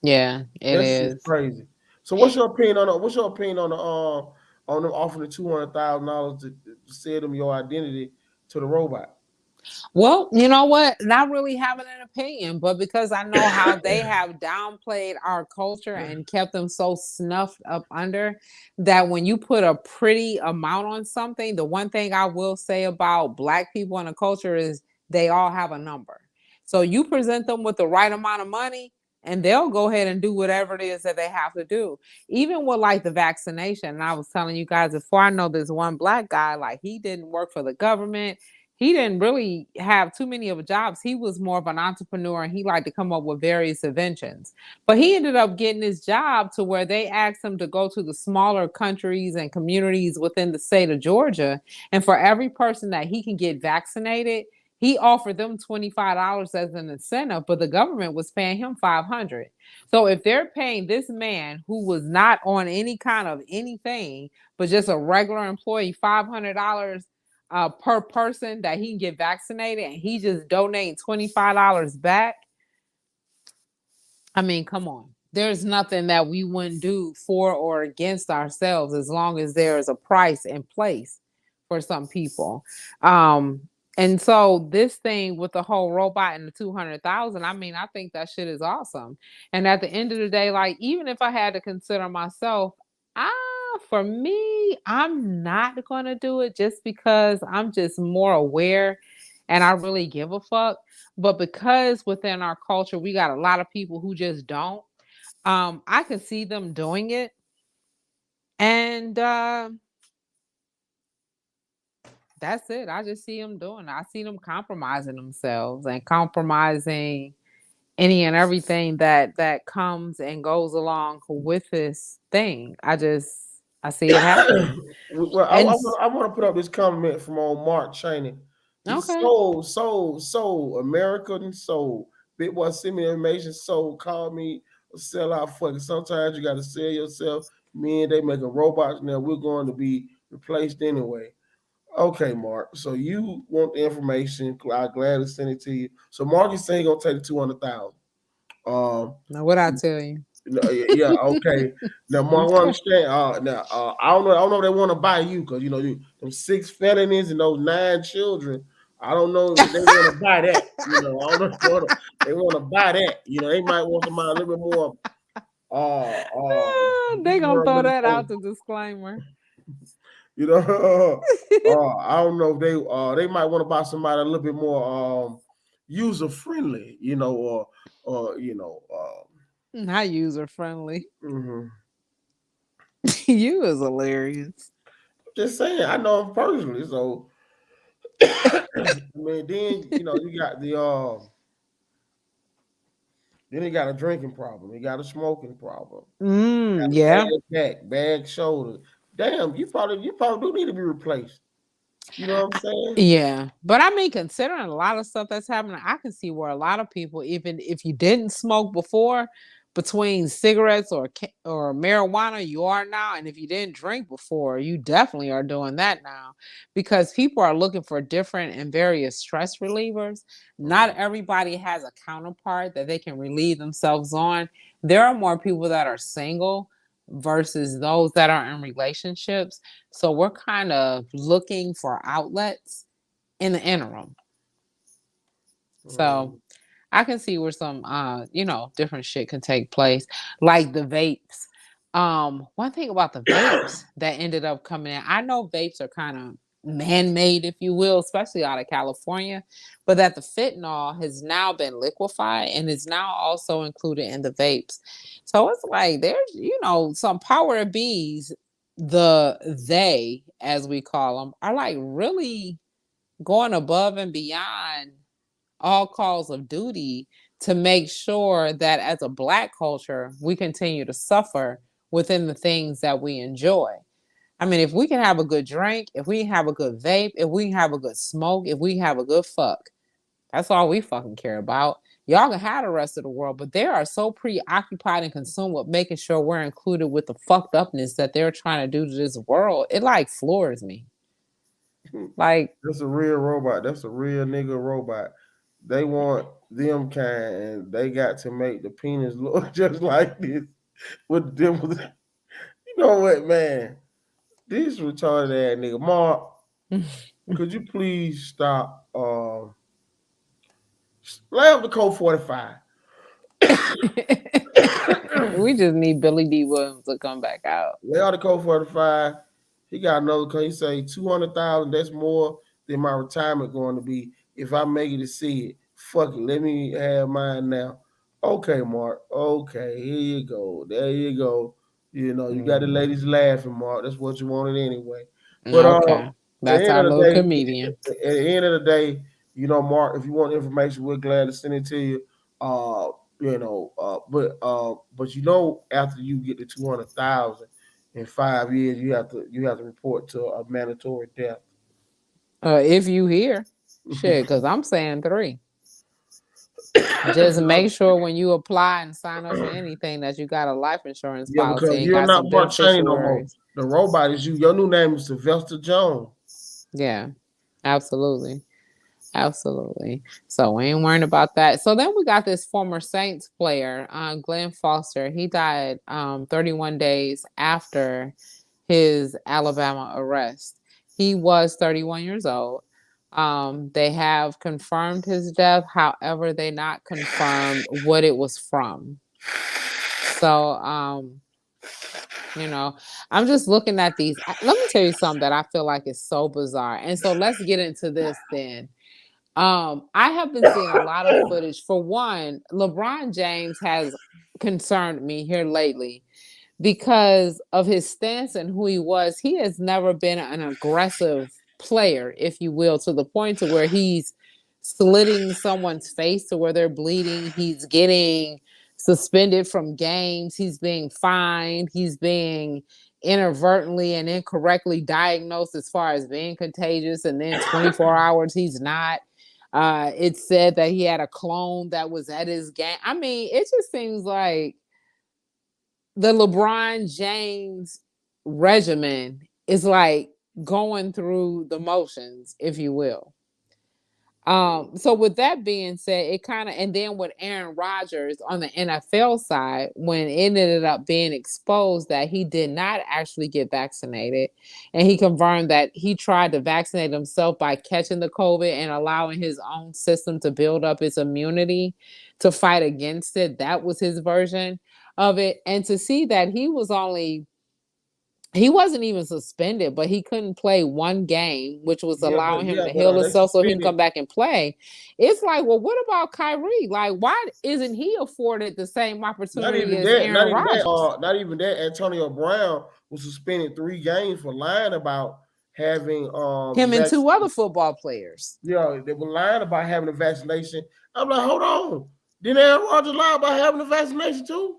Yeah, it That shit's is. crazy. So what's your opinion on on them offering the $200,000 to sell them your identity to the robot? Well, you know what? Not really having an opinion, but because I know how they have downplayed our culture and kept them so snuffed up under that when you put a pretty amount on something, the one thing I will say about Black people in the culture is they all have a number. So you present them with the right amount of money and they'll go ahead and do whatever it is that they have to do. Even with like the vaccination. And I was telling you guys before, I know this one Black guy, like he didn't work for the government. He didn't really have too many of jobs. He was more of an entrepreneur and he liked to come up with various inventions. But he ended up getting his job to where they asked him to go to the smaller countries and communities within the state of Georgia. And for every person that he can get vaccinated, he offered them $25 as an incentive, but the government was paying him $500. So if they're paying this man who was not on any kind of anything, but just a regular employee, $500 per person that he can get vaccinated and he just donating $25 back. I mean, come on. There's nothing that we wouldn't do for or against ourselves as long as there is a price in place for some people. And so this thing with the whole robot and the 200,000, I mean, I think that shit is awesome. And at the end of the day, like even if I had to consider myself, for me, I'm not gonna do it just because I'm just more aware and I really give a fuck. But because within our culture, we got a lot of people who just don't, I can see them doing it. And that's it. I just see them doing it. I see them compromising themselves and compromising any and everything that comes and goes along with this thing. I see it happening. Well, And I want to put up this comment from old Mark Cheney. He's okay. so American, so big boy send me information, so call me a sellout fucking. Sometimes you got to sell yourself. Me and they making robots now. We're going to be replaced anyway. Okay, Mark. So you want the information? I gladly send it to you. So Mark is saying he's gonna take the 200,000. Now what I tell you? Yeah, okay. Now, Mark, I Okay. understand. I don't know. I don't know if they want to buy you because them 6 felonies and those 9 children. I don't know if they want to buy that. I don't know if they want to buy that. They might want somebody a little bit more. They gonna throw that more, out the disclaimer. I don't know if they might want to buy somebody a little bit more user friendly. Not user friendly. Mm-hmm. You is hilarious. Just saying, I know him personally, so I mean, then you got then he got a drinking problem, he got a smoking problem, Yeah. bad shoulder. Damn, you probably do need to be replaced. You know what I'm saying? Yeah. But I mean, considering a lot of stuff that's happening, I can see where a lot of people, even if you didn't smoke before, between cigarettes or marijuana, you are now. And if you didn't drink before, you definitely are doing that now, because people are looking for different and various stress relievers. Not everybody has a counterpart that they can relieve themselves on. There are more people that are single versus those that are in relationships. So we're kind of looking for outlets in the interim. So I can see where some different shit can take place, like the vapes. One thing about the vapes that ended up coming in, I know vapes are kind of man-made, if you will, especially out of California, but that the fentanyl has now been liquefied and is now also included in the vapes. So it's like there's some power bees, they, as we call them, are like really going above and beyond all calls of duty to make sure that as a Black culture, we continue to suffer within the things that we enjoy. I mean, if we can have a good drink, if we can have a good vape, if we can have a good smoke, if we can have a good fuck, that's all we fucking care about. Y'all can have the rest of the world, but they are so preoccupied and consumed with making sure we're included with the fucked upness that they're trying to do to this world. It like floors me. Like, that's a real robot. That's a real nigga robot. They want them kind, and they got to make the penis look just like this with them. You know what, man? This retarded ass nigga, Mark. Could you please stop? Lay up the code 45. We just need Billy D. Williams to come back out. Lay out the code 45. He got another code. He say 200,000. That's more than my retirement going to be if I make it to see it. Fuck it. Let me have mine now. Okay, Mark. Okay, here you go. There you go. You know, you got the ladies laughing, Mark. That's what you wanted anyway. But okay, that's our little comedian. At the end of the day, Mark, if you want information, we're glad to send it to you. But after you get the 200,000 in 5 years, you have to report to a mandatory death. If you hear shit, because I'm saying 3. Just make sure when you apply and sign up for anything that you got a life insurance policy. Because you're not Mark Cheney no more. The robot is you. Your new name is Sylvester Jones. Yeah, absolutely. Absolutely. So we ain't worrying about that. So then we got this former Saints player, Glenn Foster. He died 31 days after his Alabama arrest. He was 31 years old. They have confirmed his death. However, they not confirmed what it was from. So, I'm just looking at these. Let me tell you something that I feel like is so bizarre. And so let's get into this then. I have been seeing a lot of footage. For one, LeBron James has concerned me here lately because of his stance and who he was. He has never been an aggressive player, if you will, to the point to where he's slitting someone's face to where they're bleeding. He's getting suspended from games. He's being fined. He's being inadvertently and incorrectly diagnosed as far as being contagious. And then 24 hours, he's not. It said that he had a clone that was at his game. I mean, it just seems like the LeBron James regimen is like going through the motions, if you will. So with that being said, it kind of, and then with Aaron Rodgers on the NFL side, when it ended up being exposed that he did not actually get vaccinated, and he confirmed that he tried to vaccinate himself by catching the COVID and allowing his own system to build up its immunity to fight against it. That was his version of it. And to see that he wasn't even suspended, but he couldn't play one game, which was allowing him to heal himself so he can come back and play. It's like, well, what about Kyrie? Like, why isn't he afforded the same opportunity as Aaron Rodgers? Not even that. Antonio Brown was suspended 3 games for lying about having him and 2 other football players. Yeah, they were lying about having a vaccination. I'm like, hold on. Didn't Aaron Rodgers lie about having a vaccination too?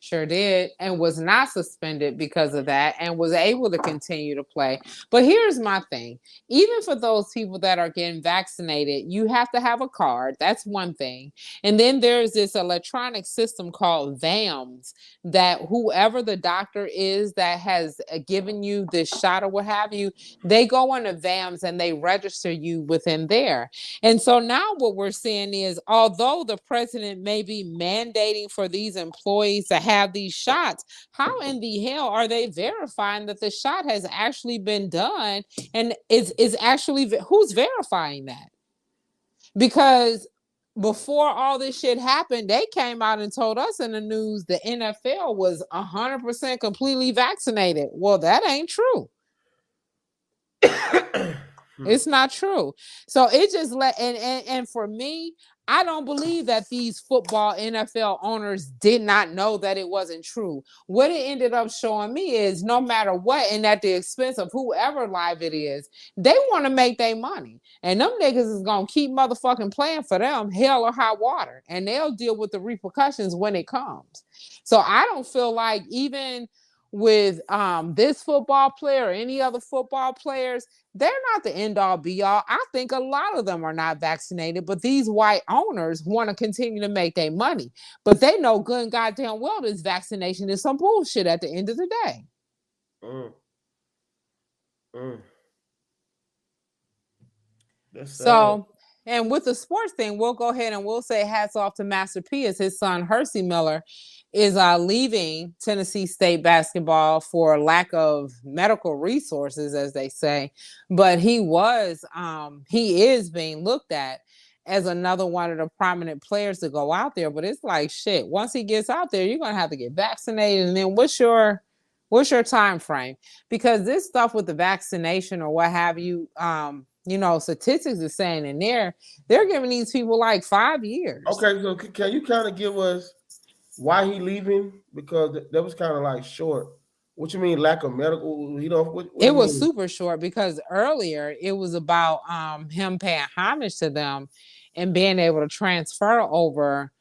Sure did, and was not suspended because of that, and was able to continue to play. But here's my thing. Even for those people that are getting vaccinated, you have to have a card. That's one thing. And then there's this electronic system called VAMS that whoever the doctor is that has given you this shot or what have you, they go on the VAMS and they register you within there. And so now what we're seeing is, although the president may be mandating for these employees to have these shots, how in the hell are they verifying that the shot has actually been done? And is actually, who's verifying that? Because before all this shit happened, they came out and told us in the news the NFL was 100% completely vaccinated. Well, that ain't true. It's not true. So it just and for me, I don't believe that these football NFL owners did not know that it wasn't true. What it ended up showing me is no matter what, and at the expense of whoever live it is, they want to make their money. And them niggas is gonna keep motherfucking playing for them, hell or high water. And they'll deal with the repercussions when it comes. So I don't feel like even with this football player or any other football players, they're not the end all be all. I think a lot of them are not vaccinated, but these white owners want to continue to make their money. But they know good and goddamn well this vaccination is some bullshit at the end of the day. So, and with the sports thing, we'll go ahead and we'll say hats off to Master P as his son Hersey Miller is leaving Tennessee State basketball for lack of medical resources, as they say. But he is being looked at as another one of the prominent players to go out there. But it's like, shit, once he gets out there, you're going to have to get vaccinated. And then what's your time frame? Because this stuff with the vaccination or what have you, statistics are saying in there, they're giving these people like 5 years. Okay, so can you kind of give us why he leaving? Because that was kind of like short. What you mean, lack of medical? It was super short because earlier it was about him paying homage to them and being able to transfer over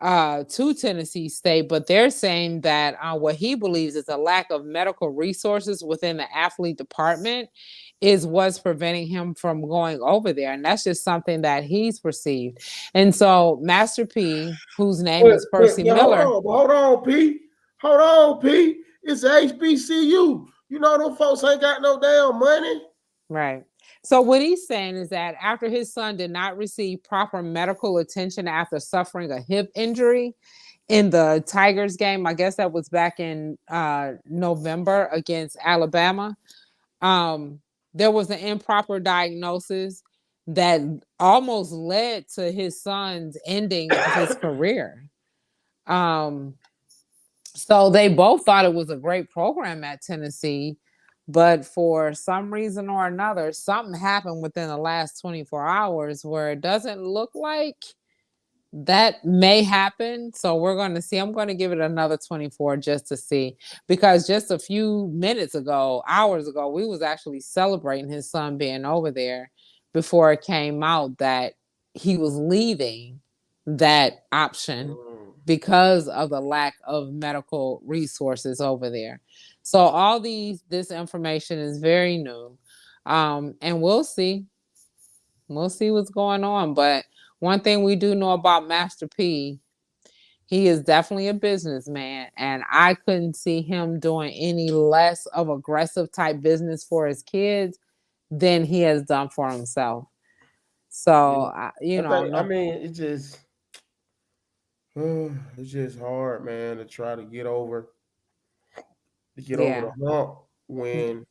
to Tennessee State, but they're saying that what he believes is a lack of medical resources within the athlete department is what's preventing him from going over there. And that's just something that he's perceived. And so Master P, whose name is Percy Miller. Hold on, P. It's HBCU. You know them folks ain't got no damn money. Right. So what he's saying is that after his son did not receive proper medical attention after suffering a hip injury in the Tigers game, I guess that was back in November against Alabama, there was an improper diagnosis that almost led to his son's ending of his career. So they both thought it was a great program at Tennessee, but for some reason or another, something happened within the last 24 hours where it doesn't look like that may happen. So we're going to see. I'm going to give it another 24 just to see, because just a few hours ago, we was actually celebrating his son being over there before it came out that he was leaving that option because of the lack of medical resources over there. So all this information is very new. And we'll see. We'll see what's going on. But one thing we do know about Master P, he is definitely a businessman, and I couldn't see him doing any less of aggressive type business for his kids than he has done for himself. So, it's just hard, man, to try to get over the hump when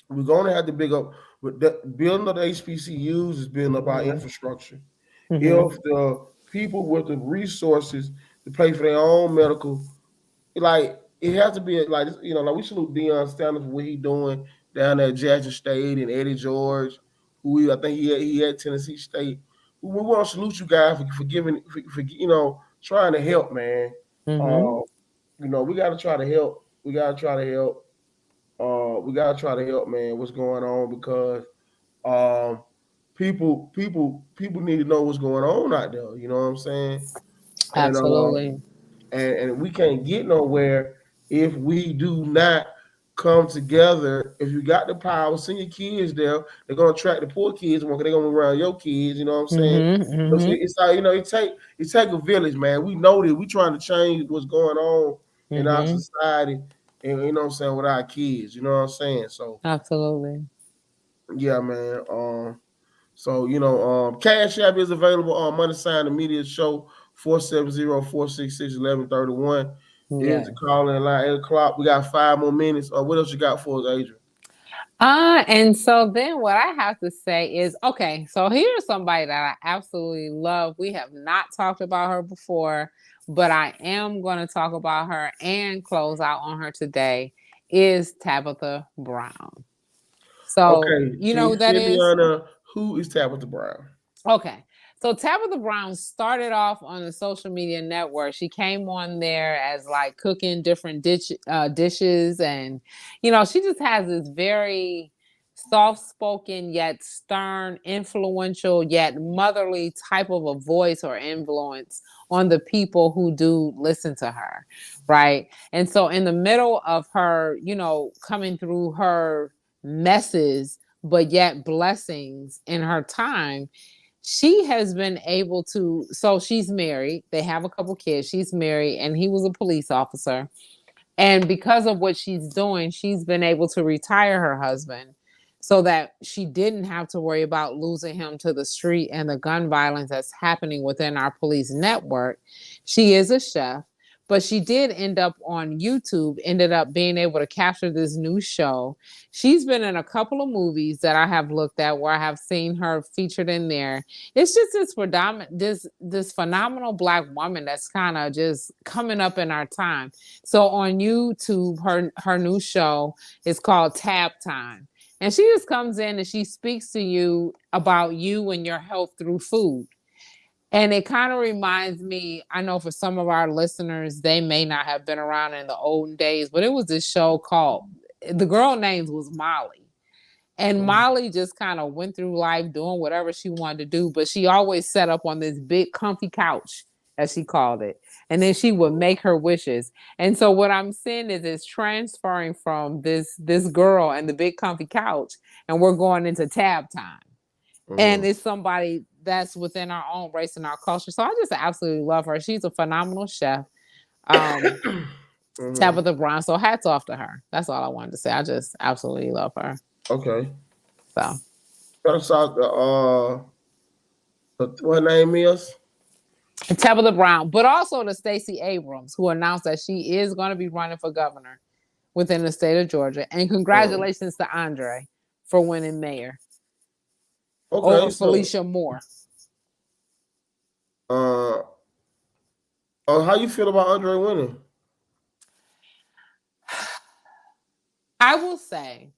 we're going to have to building up the HBCUs is building up our infrastructure. If the people with the resources to pay for their own medical, like it has to be like we salute Deion Sanders for what he's doing down at Jackson State, and Eddie George, who I think he had Tennessee State. We want to salute you guys for giving for trying to help, man. We got to try to help. We got to try to help. Man. What's going on? Because people need to know what's going on out there. You know what I'm saying? Absolutely. and we can't get nowhere if we do not come together. If you got the power, send your kids there. They're gonna attract the poor kids. They're gonna be around your kids. You know what I'm saying? It's like it take a village, man. We know that we trying to change what's going on in our society, and you know what I'm saying, with our kids. You know what I'm saying? So absolutely, yeah, man. So, Cash App is available on Money Sign the Media Show 470-466-1131. Here's the call-in line, 8 o'clock. We got 5 more minutes. What else you got for us, Adrian? And so then what I have to say is, okay, so here's somebody that I absolutely love. We have not talked about her before, but I am going to talk about her and close out on her today, is Tabitha Brown. So, okay, you know who that is? Who is Tabitha Brown? Okay. So Tabitha Brown started off on the social media network. She came on there as like cooking different dishes. And, she just has this very soft-spoken yet stern, influential yet motherly type of a voice or influence on the people who do listen to her, right? And so in the middle of her, coming through her messes, but yet blessings in her time, she has been able to, so she's married. They have a couple kids. She's married, and he was a police officer. And because of what she's doing, she's been able to retire her husband so that she didn't have to worry about losing him to the street and the gun violence that's happening within our police network. She is a chef, but she did end up on YouTube, ended up being able to capture this new show. She's been in a couple of movies that I have looked at where I have seen her featured in there. It's just this phenomenal Black woman that's kind of just coming up in our time. So on YouTube, her new show is called Tab Time. And she just comes in and she speaks to you about you and your health through food. And it kind of reminds me, I know for some of our listeners, they may not have been around in the olden days, but it was this show called, the girl name was Molly. And Molly just kind of went through life doing whatever she wanted to do, but she always sat up on this big comfy couch, as she called it. And then she would make her wishes. And so what I'm seeing is it's transferring from this girl and the big comfy couch, and we're going into tab time. And it's somebody that's within our own race and our culture. So I just absolutely love her. She's a phenomenal chef. Tabitha Brown. So hats off to her. That's all I wanted to say. I just absolutely love her. Okay. So. That's out what her name is? Tabitha Brown, but also to Stacey Abrams, who announced that she is going to be running for governor within the state of Georgia. And congratulations to Andre for winning mayor. Over Felicia Moore. How you feel about Andre winning? I will say,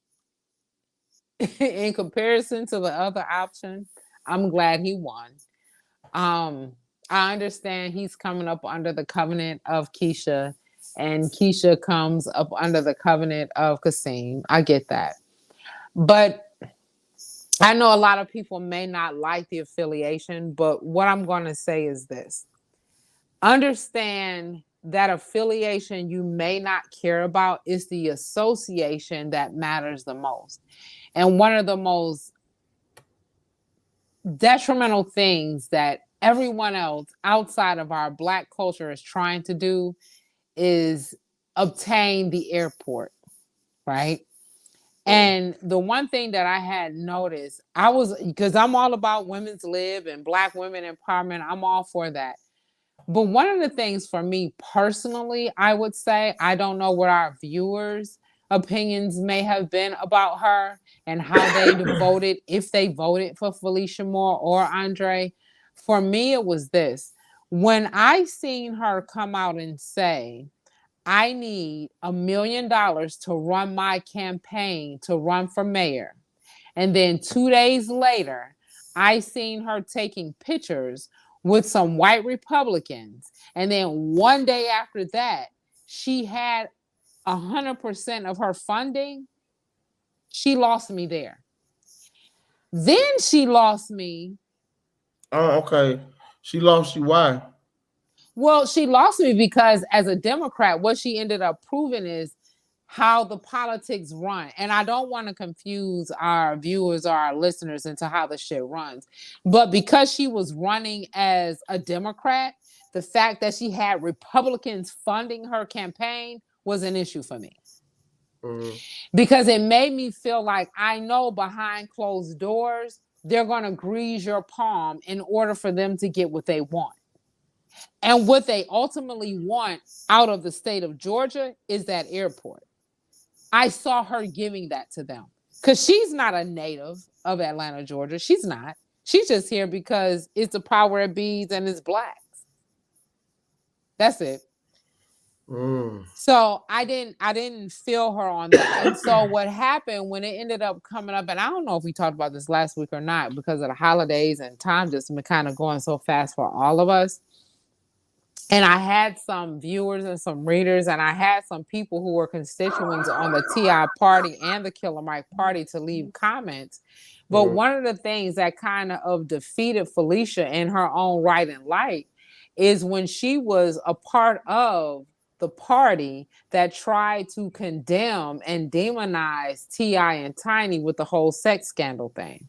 in comparison to the other option, I'm glad he won. I understand he's coming up under the covenant of Keisha, and Keisha comes up under the covenant of Kasim. I get that. But I know a lot of people may not like the affiliation, but what I'm going to say is this. Understand that affiliation you may not care about is the association that matters the most. And one of the most detrimental things that everyone else outside of our Black culture is trying to do is obtain the airport, right? And the one thing that I had noticed, because I'm all about women's lib and Black women empowerment, I'm all for that. But one of the things for me personally, I would say, I don't know what our viewers' opinions may have been about her and how they voted, if they voted for Felicia Moore or Andre. For me, it was this. When I seen her come out and say, I need $1 million to run my campaign to run for mayor. And then 2 days later, I seen her taking pictures with some white Republicans. And then one day after that, she had 100% of her funding. She lost me there. Then she lost me. Oh, okay. She lost you. Why? Well, she lost me because as a Democrat, what she ended up proving is how the politics run. And I don't want to confuse our viewers or our listeners into how the shit runs. But because she was running as a Democrat, the fact that she had Republicans funding her campaign was an issue for me. Mm-hmm. Because it made me feel like I know behind closed doors, they're going to grease your palm in order for them to get what they want. And what they ultimately want out of the state of Georgia is that airport. I saw her giving that to them because she's not a native of Atlanta, Georgia. She's not. She's just here because it's the power of bees and it's blacks. That's it. So I didn't feel her on that. And so what happened when it ended up coming up, and I don't know if we talked about this last week or not because of the holidays and time just been kind of going so fast for all of us. And I had some viewers and some readers, and I had some people who were constituents on the T.I. party and the Killer Mike party to leave comments. But one of the things that kind of defeated Felicia in her own right and light is when she was a part of the party that tried to condemn and demonize T.I. and Tiny with the whole sex scandal thing.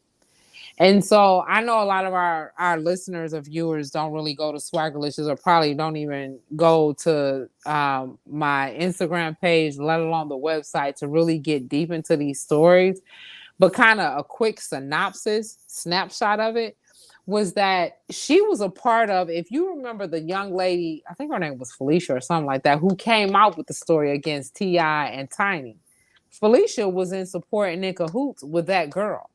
And so I know a lot of our listeners or viewers don't really go to Swaggerlicious or probably don't even go to my Instagram page, let alone the website, to really get deep into these stories. But kind of a quick snapshot of it was that she was a part of, if you remember the young lady, I think her name was Felicia or something like that, who came out with the story against T.I. and Tiny. Felicia was in support and in cahoots with that girl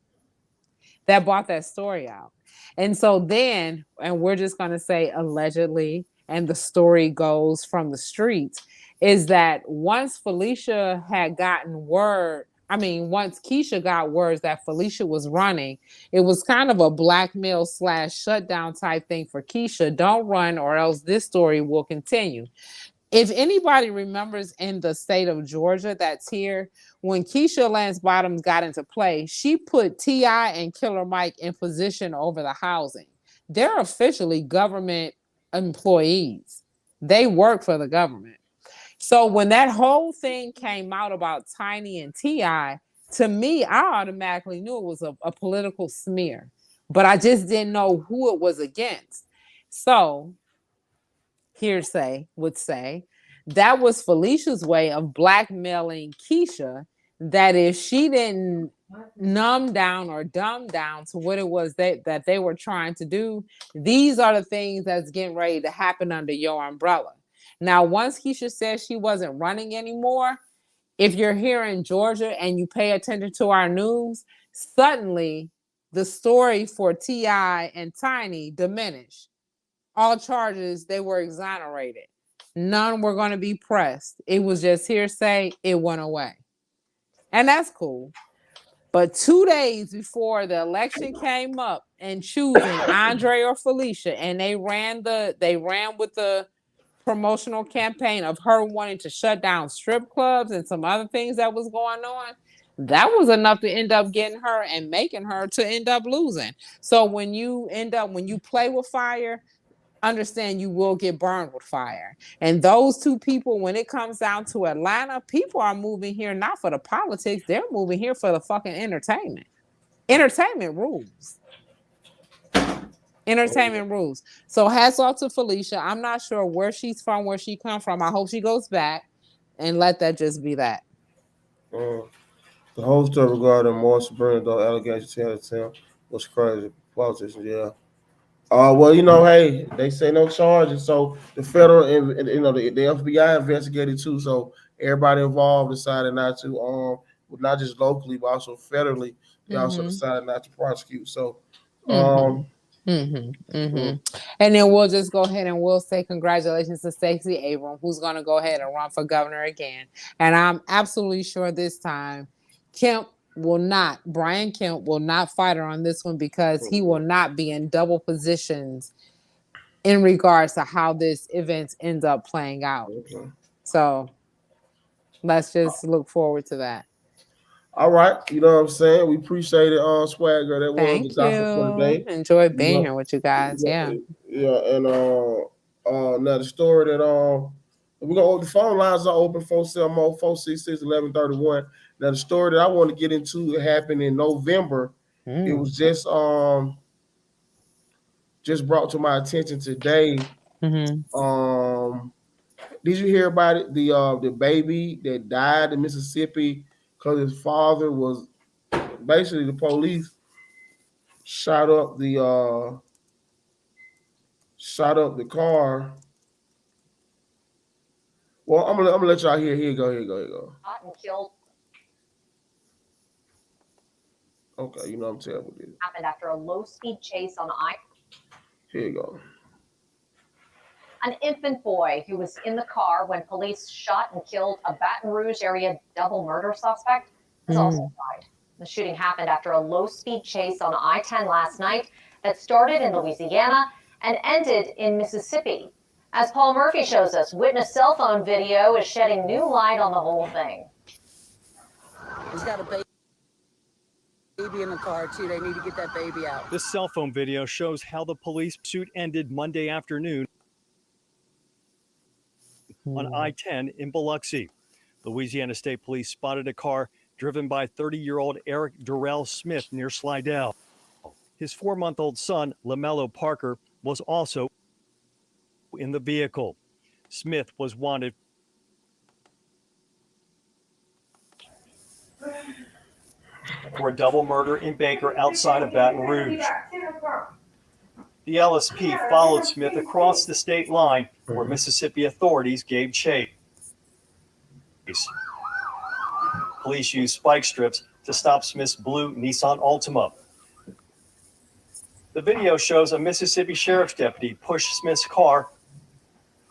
that brought that story out. And so then, and we're just going to say allegedly, and the story goes from the streets, is that once Felicia had gotten word, once Keisha got words that Felicia was running, it was kind of a blackmail / shutdown type thing for Keisha. Don't run or else this story will continue. If anybody remembers in the state of Georgia that's here, when Keisha Lance Bottoms got into play, she put T.I. and Killer Mike in position over the housing. They're officially government employees. They work for the government. So when that whole thing came out about Tiny and T.I., to me, I automatically knew it was a political smear. But I just didn't know who it was against. So hearsay would say that was Felicia's way of blackmailing Keisha, that if she didn't numb down or dumb down to what it was that they were trying to do, these are the things that's getting ready to happen under your umbrella. Now, once Keisha said she wasn't running anymore, if you're here in Georgia and you pay attention to our news, suddenly the story for T.I. and Tiny diminished. All charges, they were exonerated. None were going to be pressed. It was just hearsay. It went away. And that's cool. But 2 days before the election came up and choosing Andre or Felicia, and they ran with the promotional campaign of her wanting to shut down strip clubs and some other things that was going on, that was enough to end up getting her and making her to end up losing. So when you play with fire, understand you will get burned with fire. And those two people, when it comes down to Atlanta, people are moving here not for the politics, they're moving here for the fucking entertainment. Entertainment rules. Entertainment rules. So hats off to Felicia. I'm not sure where she's from, where she come from. I hope she goes back, and let that just be that. The whole story regarding more Sabrina allegations against him was crazy. Politicians, yeah. Well, hey, they say no charges, so the federal and the FBI investigated too. So everybody involved decided not to, not just locally but also federally. They also decided not to prosecute. So, And then we'll just go ahead and we'll say congratulations to Stacey Abrams, who's going to go ahead and run for governor again. And I'm absolutely sure this time Brian Kemp will not fight her on this one, because he will not be in double positions in regards to how this event ends up playing out. So let's just look forward to that. All right, you know what I'm saying? We appreciate it, Swagger. That was the topic for today. Enjoyed being here with you guys. Yeah. Yeah, and Now the story that we're gonna, the phone lines are open 470-466-1131. Now the story that I want to get into happened in November. It was just brought to my attention today. Did you hear about it? The baby that died in Mississippi because his father was basically, the police shot up the car. Well, I'm gonna let y'all hear. Here you go. Shot and killed. Okay, you know I'm terrible with this. Happened after a low-speed chase on I. Here you go. An infant boy who was in the car when police shot and killed a Baton Rouge area double murder suspect has also died. The shooting happened after a low-speed chase on I-10 last night that started in Louisiana and ended in Mississippi. As Paul Murphy shows us, witness cell phone video is shedding new light on the whole thing. He's got a baby in the car, too. They need to get that baby out. This cell phone video shows how the police pursuit ended Monday afternoon on I-10 in Biloxi. Louisiana State Police spotted a car driven by 30-year-old Eric Durrell Smith near Slidell. His 4-month-old son, LaMelo Parker, was also in the vehicle. Smith was wanted for a double murder in Baker outside of Baton Rouge. The LSP followed Smith across the state line where Mississippi authorities gave chase. Police used spike strips to stop Smith's blue Nissan Altima. The video shows a Mississippi sheriff's deputy push Smith's car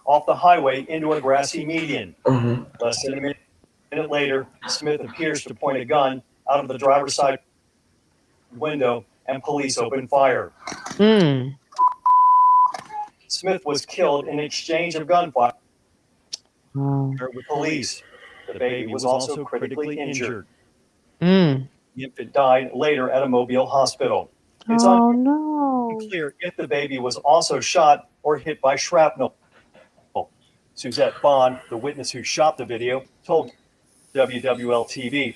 off the highway into a grassy median. Less than a minute later, Smith appears to point a gun out of the driver's side window and police opened fire. Smith was killed in exchange of gunfire with police. The baby was also critically injured. The infant died later at a Mobile hospital. It's unclear if the baby was also shot or hit by shrapnel. Suzette Bond, the witness who shot the video, told WWL-TV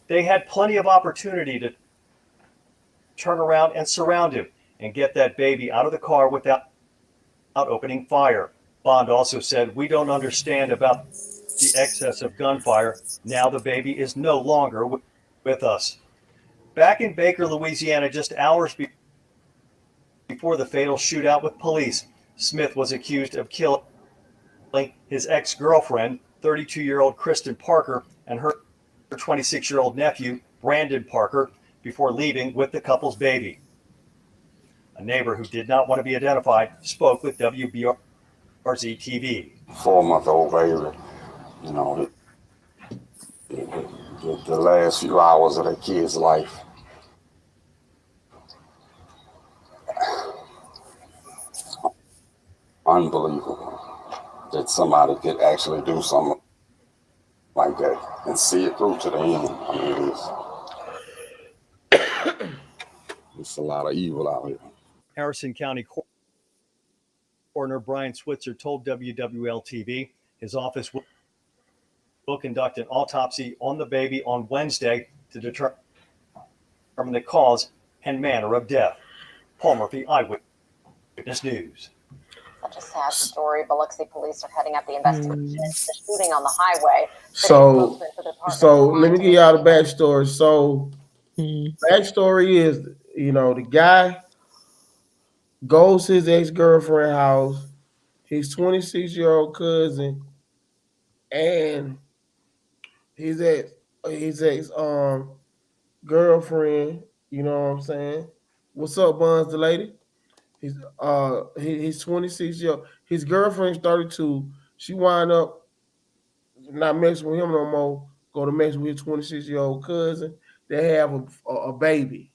they had plenty of opportunity to turn around and surround him and get that baby out of the car without opening fire. Bond also said, "We don't understand about the excess of gunfire. Now the baby is no longer with us." Back in Baker, Louisiana, just hours before the fatal shootout with police, Smith was accused of killing his ex-girlfriend, 32-year-old Kristen Parker, and her 26-year-old nephew, Brandon Parker, before leaving with the couple's baby. A neighbor who did not want to be identified spoke with WBRZ-TV. 4-month-old baby, you know, the last few hours of that kid's life. Unbelievable that somebody could actually do something like that and see it through to the end. I mean, it's a lot of evil out here. Harrison County Coroner Brian Switzer told WWL-TV his office will conduct an autopsy on the baby on Wednesday to determine the cause and manner of death. Paul Murphy, Eyewitness News. Such a sad story. Biloxi police are heading up the investigation into the shooting on the highway. So let me give y'all the backstory. So backstory is, you know, the guy goes to his ex-girlfriend's house, his 26-year-old cousin, and his ex girlfriend. You know what I'm saying? What's up, Buns, the lady? He's 26-year-old. His girlfriend's 32. She wind up not messing with him no more. Go to mess with his 26-year-old cousin. They have a baby.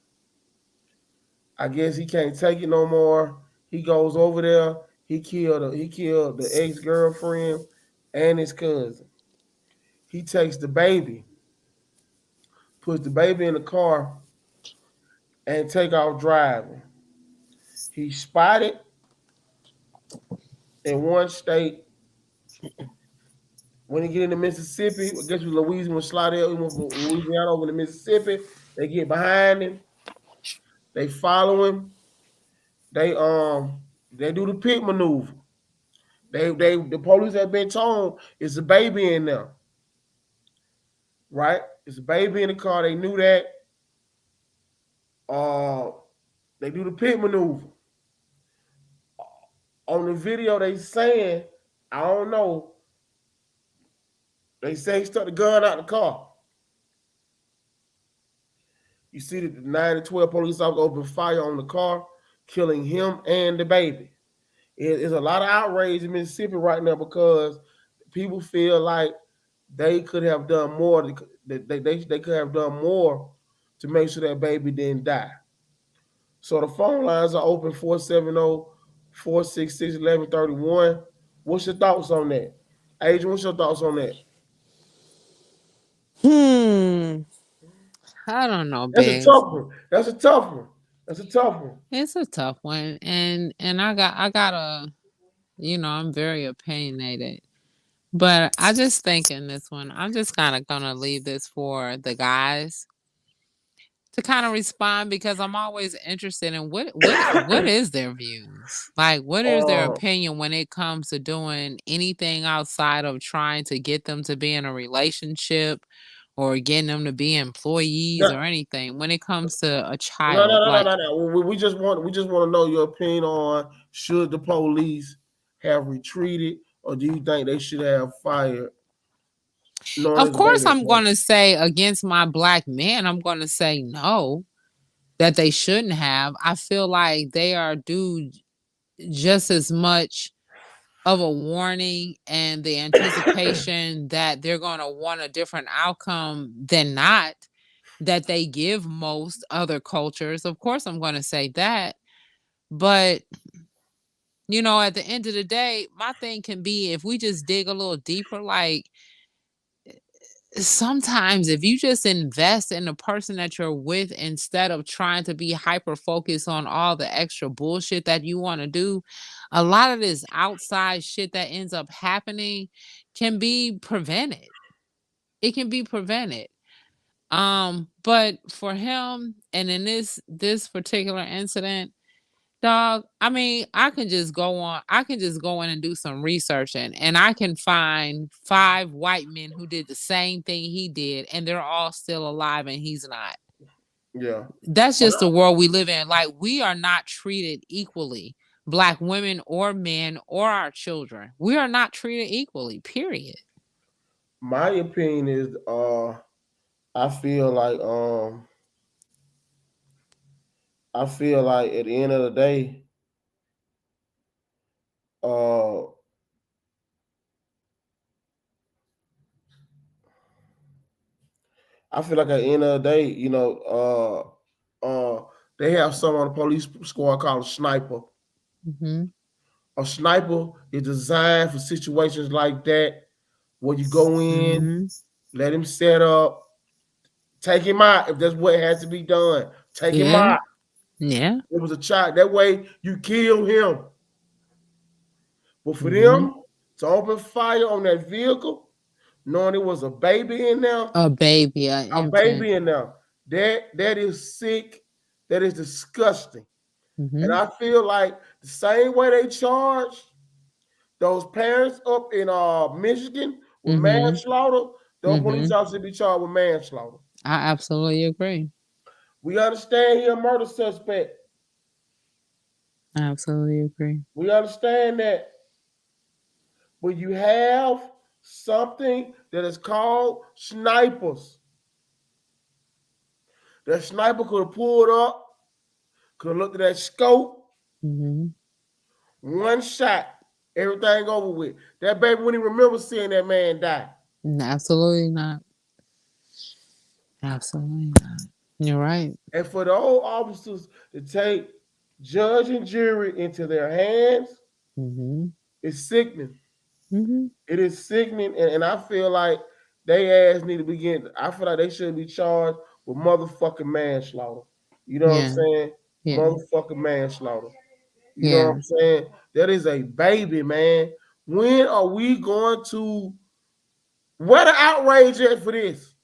I guess he can't take it no more. He goes over there. He killed the ex-girlfriend and his cousin. He takes the baby, puts the baby in the car, and take off driving. He spotted in one state. When they get into Mississippi, I guess with Louisiana, Slidell, went from Louisiana over to Mississippi, they get behind him. They follow him. They do the pit maneuver. The police have been told it's a baby in there. Right? It's a baby in the car. They knew that. They do the pit maneuver. On the video, they saying, I don't know. They say he stuck the gun out the car. You see that the 9 to 12 police officers open fire on the car, killing him and the baby. There's a lot of outrage in Mississippi right now because people feel like they could have done more. They could have done more to make sure that baby didn't die. So the phone lines are open 470-466-1131. What's your thoughts on that? Adrian, what's your thoughts on that? I don't know, That's babe. a tough one. It's a tough one. And I gotta, I'm very opinionated. But I just think in this one, I'm just kind of gonna leave this for the guys to kind of respond because I'm always interested in what is their views? Like what is their opinion when it comes to doing anything outside of trying to get them to be in a relationship or getting them to be employees or anything when it comes to a child. No. We just want to know your opinion on should the police have retreated or do you think they should have fired? Of course, I'm going to say against my black man, I'm going to say no, that they shouldn't have. I feel like they are due just as much of a warning and the anticipation that they're going to want a different outcome than not that they give most other cultures. Of course, I'm going to say that. But, at the end of the day, my thing can be if we just dig a little deeper, like, sometimes if you just invest in the person that you're with instead of trying to be hyper focused on all the extra bullshit that you want to do, a lot of this outside shit that ends up happening can be prevented. It can be prevented. But for him and in this particular incident, dog, I mean, I can just go in and do some research and I can find 5 white men who did the same thing he did and they're all still alive and he's not. Yeah. That's just the world we live in. Like we are not treated equally. Black women or men or our children. We are not treated equally, period. My opinion is I feel like at the end of the day, I feel like at the end of the day, they have someone on the police squad called a sniper. Mm-hmm. A sniper is designed for situations like that, where you go in, let him set up, take him out if that's what has to be done. Take him out. Yeah. It was a child. That way you kill him. But for them to open fire on that vehicle, knowing it was a baby in there, a baby in there, that is sick. That is disgusting. And I feel like the same way they charged those parents up in Michigan with manslaughter, those police officers be charged with manslaughter. I absolutely agree. We understand he a murder suspect. I absolutely agree. We understand that. But you have something that is called snipers. That sniper could have pulled up, could have looked at that scope. One shot, everything over with. That baby wouldn't even remember seeing that man die. Absolutely not. Absolutely not. You're right. And for the old officers to take judge and jury into their hands, it's sickening. It is sickening, and I feel like they ass need to begin. I feel like they should be charged with motherfucking manslaughter. You know what I'm saying? Yeah. Motherfucking manslaughter. You know what I'm saying? That is a baby, man. When are we going to? Where the outrage at for this?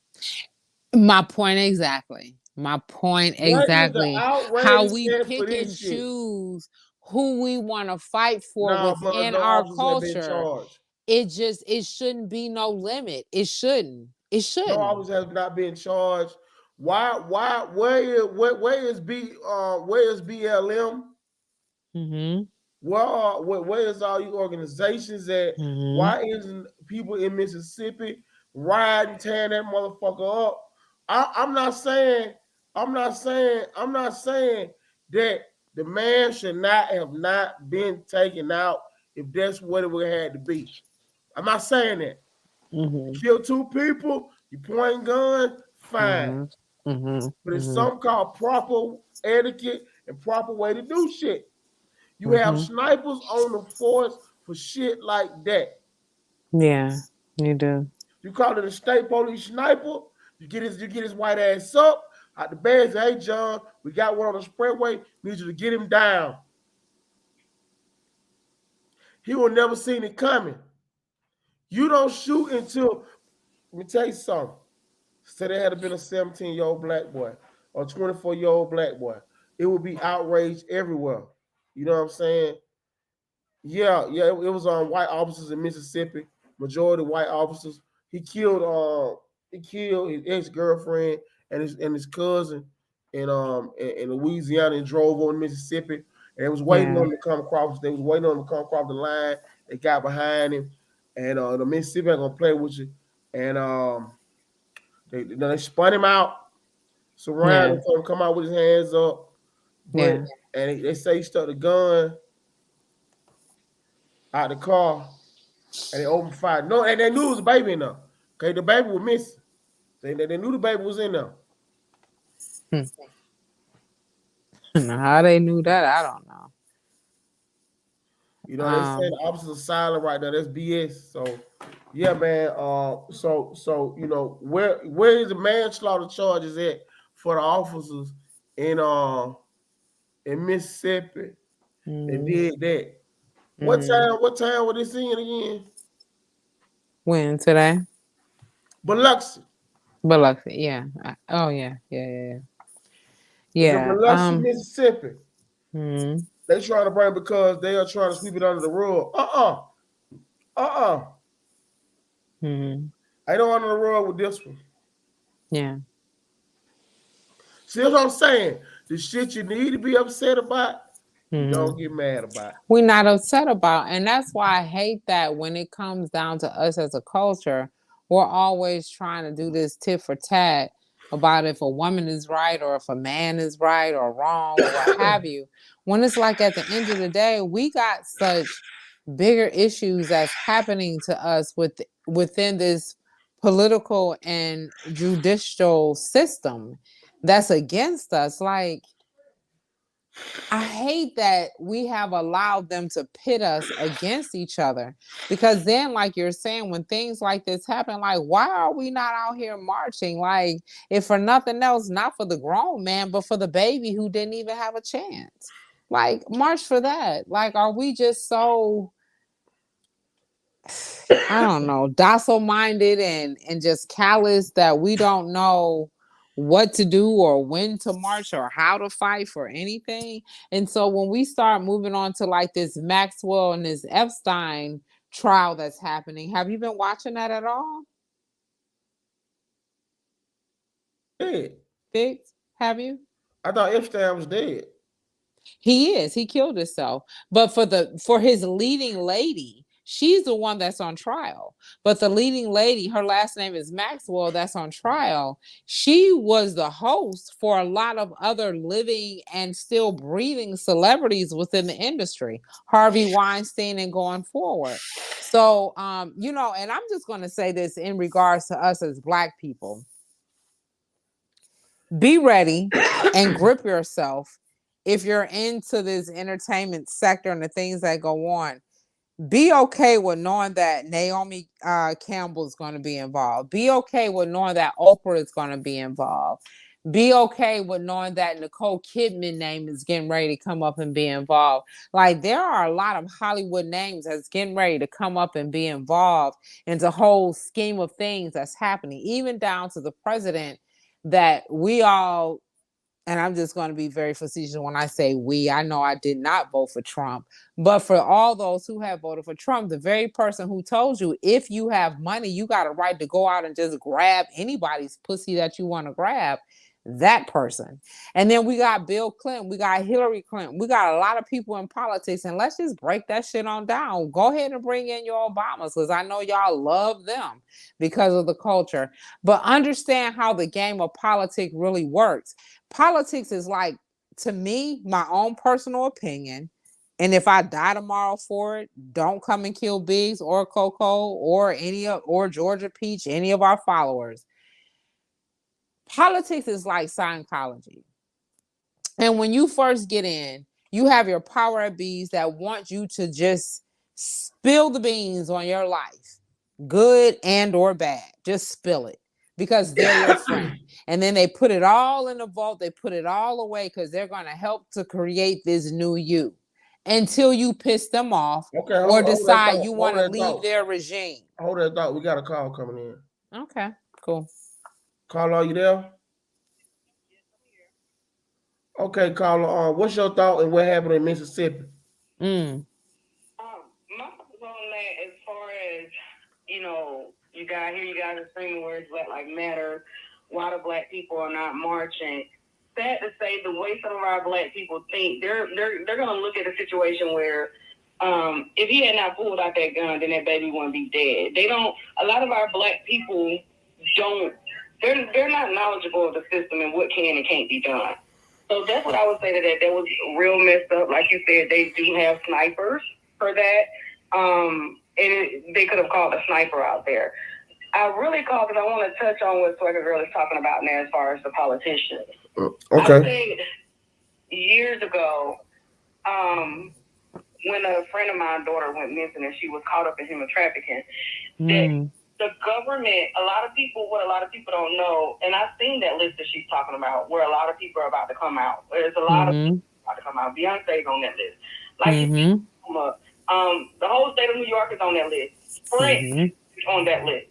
My point exactly. My point exactly. How we pick and choose who we want to fight for within our culture. It shouldn't be no limit. It shouldn't. No officer has not been charged. Where is BLM? Mm-hmm. Where is all you organizations at? Mm-hmm. Why isn't people in Mississippi riding, tearing that motherfucker up? I'm not saying that the man should not have not been taken out if that's what it would have had to be. I'm not saying that. Mm-hmm. Kill two people, you point gun, fine. Mm-hmm. But it's something called proper etiquette and proper way to do shit. You have snipers on the force for shit like that. Yeah, you do. You call it a state police sniper. You get his white ass up out the bed. Say, hey John, we got one on the expressway. Need you to get him down. He will never seen it coming. You don't shoot until. Let me tell you something. Say there had been a 17-year-old black boy or 24-year-old black boy, it would be outraged everywhere. You know what I'm saying? Yeah, it was on white officers in Mississippi. Majority white officers. He killed his ex-girlfriend and his cousin in Louisiana and drove on Mississippi. And it was waiting on him to come across. They was waiting on him to come across the line. They got behind him, and the Mississippi ain't gonna play with you. And they spun him out, surrounded him, told him to come out with his hands up. But, and they say he stuck the gun out the car, and they opened fire. No, and they knew it was a baby in there. Okay, the baby was missing. They knew the baby was in there. How they knew that, I don't know. You know, they say the officers are silent right now. That's BS. So, yeah, man. So you know, where is the manslaughter charges at for the officers in Mississippi? They did that. What time were they seeing again? When today? Biloxi, yeah. Oh yeah. Yeah. Biloxi, Mississippi. They trying to bring because they are trying to sweep it under the rug. I don't under the rug with this one. Yeah. See what I'm saying? The shit you need to be upset about, you don't get mad about. We're not upset about, and that's why I hate that when it comes down to us as a culture, we're always trying to do this tit for tat about if a woman is right or if a man is right or wrong or what have you. When it's like at the end of the day, we got such bigger issues that's happening to us within this political and judicial system that's against us. Like, I hate that we have allowed them to pit us against each other, because then, like you're saying, when things like this happen, like, why are we not out here marching? Like, if for nothing else, not for the grown man, but for the baby who didn't even have a chance. Like, march for that. Like, are we just so, I don't know, docile-minded and just callous that we don't know what to do or when to march or how to fight for anything? And so when we start moving on to like this Maxwell and this Epstein trial that's happening, have you been watching that at all? Dead. Fix? Have you? I thought Epstein was dead. He is. He killed himself. But for his leading lady, she's the one that's on trial. But the leading lady, her last name is Maxwell, that's on trial. She was the host for a lot of other living and still breathing celebrities within the industry. Harvey Weinstein and going forward. So, you know, and I'm just going to say this in regards to us as Black people. Be ready and grip yourself if you're into this entertainment sector and the things that go on. Be okay with knowing that Naomi Campbell is going to be involved. Be okay with knowing that Oprah is going to be involved. Be okay with knowing that Nicole Kidman name is getting ready to come up and be involved. Like, there are a lot of Hollywood names that's getting ready to come up and be involved in the whole scheme of things that's happening, even down to the president that we all, and I'm just going to be very facetious when I say we. I know I did not vote for Trump, but for all those who have voted for Trump, the very person who told you, if you have money, you got a right to go out and just grab anybody's pussy that you want to grab, that person. And then we got Bill Clinton, we got Hillary Clinton, we got a lot of people in politics, and let's just break that shit on down. Go ahead and bring in your Obamas, because I know y'all love them because of the culture, but understand how the game of politics really works. Politics is like, to me, my own personal opinion, and if I die tomorrow for it, don't come and kill Biggs or Coco or Georgia Peach, any of our followers. Politics is like Scientology. And when you first get in, you have your power of bees that want you to just spill the beans on your life, good and or bad. Just spill it, because they're your friend. And then they put it all in the vault. They put it all away because they're going to help to create this new you until you piss them off or decide you want to leave their regime. Hold that thought. We got a call coming in. Okay, cool. Carla, are you there? Okay, Carla, what's your thought and what happened in Mississippi? My thoughts on that, as far as, you guys are screaming words Black Lives Matter, why the black people are not marching. Sad to say, the way some of our black people think, they're gonna look at a situation where if he had not pulled out that gun, then that baby wouldn't be dead. A lot of our black people they're not knowledgeable of the system and what can and can't be done. So that's what I would say to that. That was real messed up. Like you said, they do have snipers for that. And they could have called a sniper out there. I really called because I want to touch on what Swagger Girl is talking about now as far as the politicians. Okay. I think years ago, when a friend of mine's daughter went missing and she was caught up in human trafficking, that the government, what a lot of people don't know, and I've seen that list that she's talking about, where a lot of people are about to come out. There's a lot of people about to come out. Beyonce's on that list. The whole state of New York is on that list. Prince is on that list.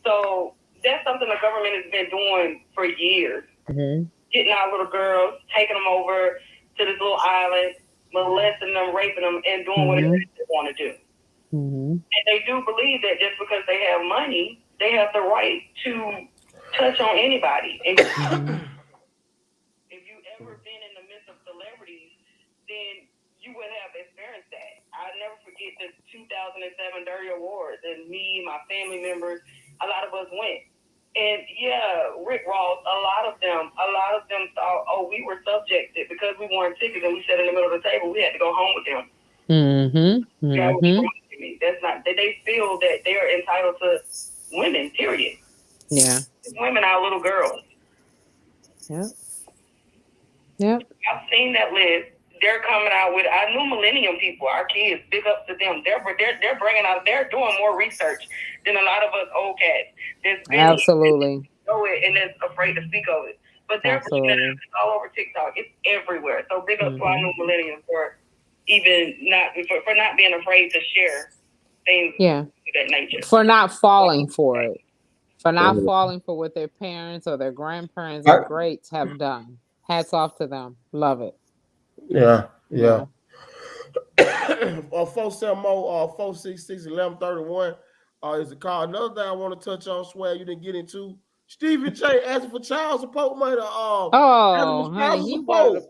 So that's something the government has been doing for years. Getting our little girls, taking them over to this little island, molesting them, raping them, and doing whatever they want to do. And they do believe that just because they have money, they have the right to touch on anybody. And if you ever been in the midst of celebrities, then you would have experienced that. I'll never forget the 2007 Dirty Awards, and me, my family members, a lot of us went. And yeah, Rick Ross, a lot of them thought, oh, we were subjected because we weren't tickets and we sat in the middle of the table. We had to go home with them. That's not. They feel that they are entitled to women. Period. Yeah. Women are little girls. Yep. I've seen that list. They're coming out with our new millennium people, our kids. Big up to them. They're bringing out. They're doing more research than a lot of us old cats. Absolutely. Know it and they're afraid to speak of it. But they're all over TikTok. It's everywhere. So big up to our new millennials for not being afraid to share things of that nature. For not falling for it. For not falling for what their parents or their grandparents or greats have done. Hats off to them. Love it. Yeah. 470 466 1131 is the call. Another thing I want to touch on, Swag, you didn't get into. Stevie J asking for child support money. Honey, he wanted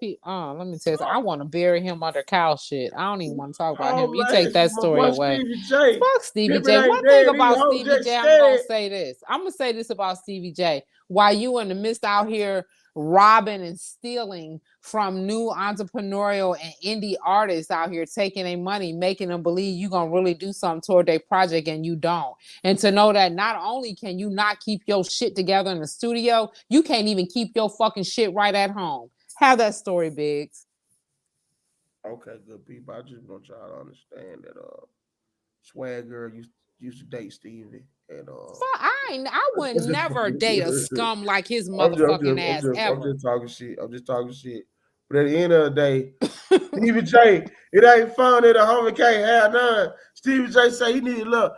let me tell you, I want to bury him under cow shit. I don't even want to talk about him. You take that story away. Fuck Stevie J. One thing about Stevie J, I'm gonna say this. I'm gonna say this about Stevie J. While you in the midst out here robbing and stealing from new entrepreneurial and indie artists out here, taking their money, making them believe you're gonna really do something toward their project and you don't. And to know that not only can you not keep your shit together in the studio, you can't even keep your fucking shit right at home. Have that story, Biggs. Okay, good people. I just want y'all to understand that Swag Girl used to date Stevie, And I would never date a scum like his motherfucking ass ever. I'm just talking shit. But at the end of the day, Stevie J, it ain't fun that a homie can't have none. Stevie J say he need a little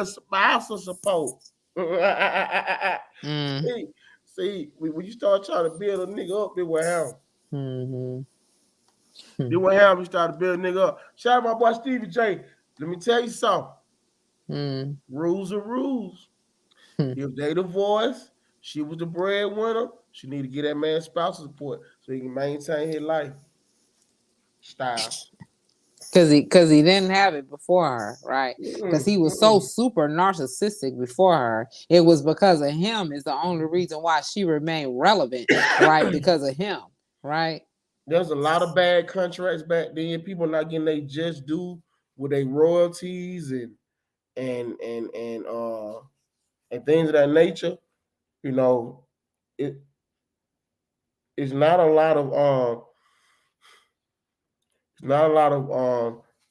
spousal support. See, when you start trying to build a nigga up, it will happen. It will happen. You start to build a nigga up. Shout out my boy Stevie J. Let me tell you something. Rules are rules. If they divorce, she was the breadwinner, she need to get that man spousal support so he can maintain his life style. Cause he didn't have it before her, right? Because he was so super narcissistic before her. It was because of him is the only reason why she remained relevant, right? Because of him, right? There's a lot of bad contracts back then. People not getting they just due with their royalties and things of that nature. You know, it's not a lot of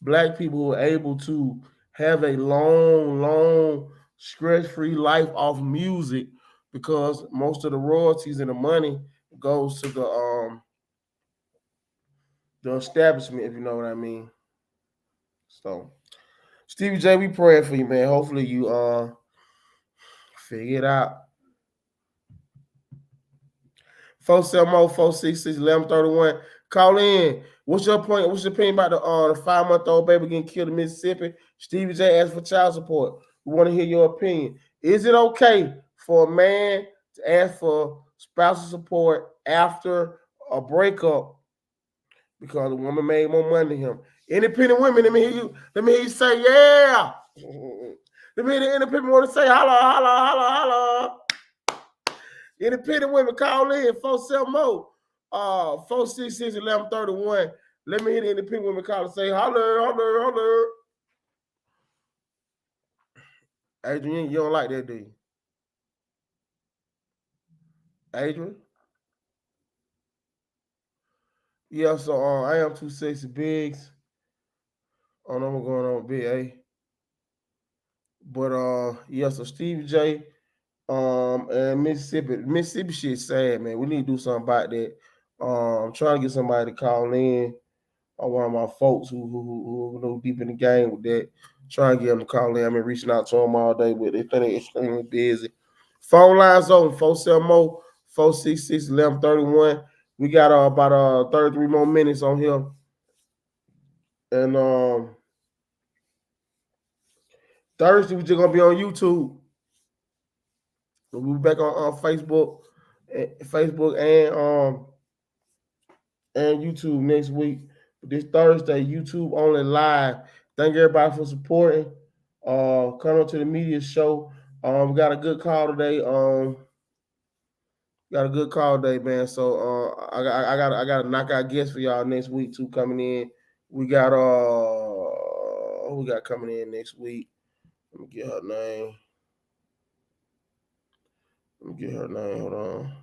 black people who are able to have a long stress-free life off music because most of the royalties and the money goes to the establishment, if you know what I mean. So Stevie J, we praying for you, man. Hopefully you figure it out. 470-466-1131. Call in. What's your point? What's your opinion about the 5-month-old baby getting killed in Mississippi? Stevie J asked for child support. We want to hear your opinion. Is it okay for a man to ask for spousal support after a breakup because the woman made more money than him? Independent women, let me hear you say, yeah. Let me hear the independent women say, holla, holla, holla, holla. Independent women, call in 470-466-1131. Let me hear the independent women call and say, holler, holler, holler. Adrian, you don't like that, do you? Adrian? Yeah, so I am 260 bigs. I don't know what's going on with Big A. But yeah, so Stevie J, and Mississippi shit sad, man. We need to do something about that. I'm trying to get somebody to call in, or one of my folks who know deep in the game with that. Trying to get them to call in. I've been reaching out to them all day, but they think they're extremely busy. Phone lines open 470-466-1131. We got about 33 more minutes on here, and Thursday we're just gonna be on YouTube. We'll be back on Facebook and YouTube next week. This Thursday, YouTube only live. Thank everybody for supporting. Coming to the media show. We got a good call today. Man. So I got a knockout guest for y'all next week too coming in. We got who we got coming in next week? Let me get her name. Hold on.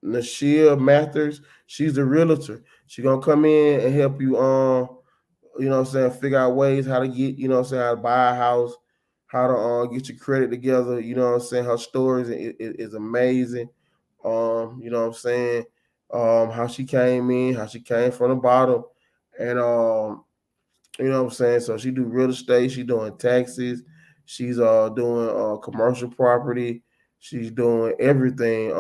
Nashia Mathers, she's a realtor. She's gonna come in and help you figure out ways how to get, how to buy a house, how to get your credit together, Her stories is amazing. How she came in, how she came from the bottom, and So she do real estate, she doing taxes, she's doing commercial property, she's doing everything.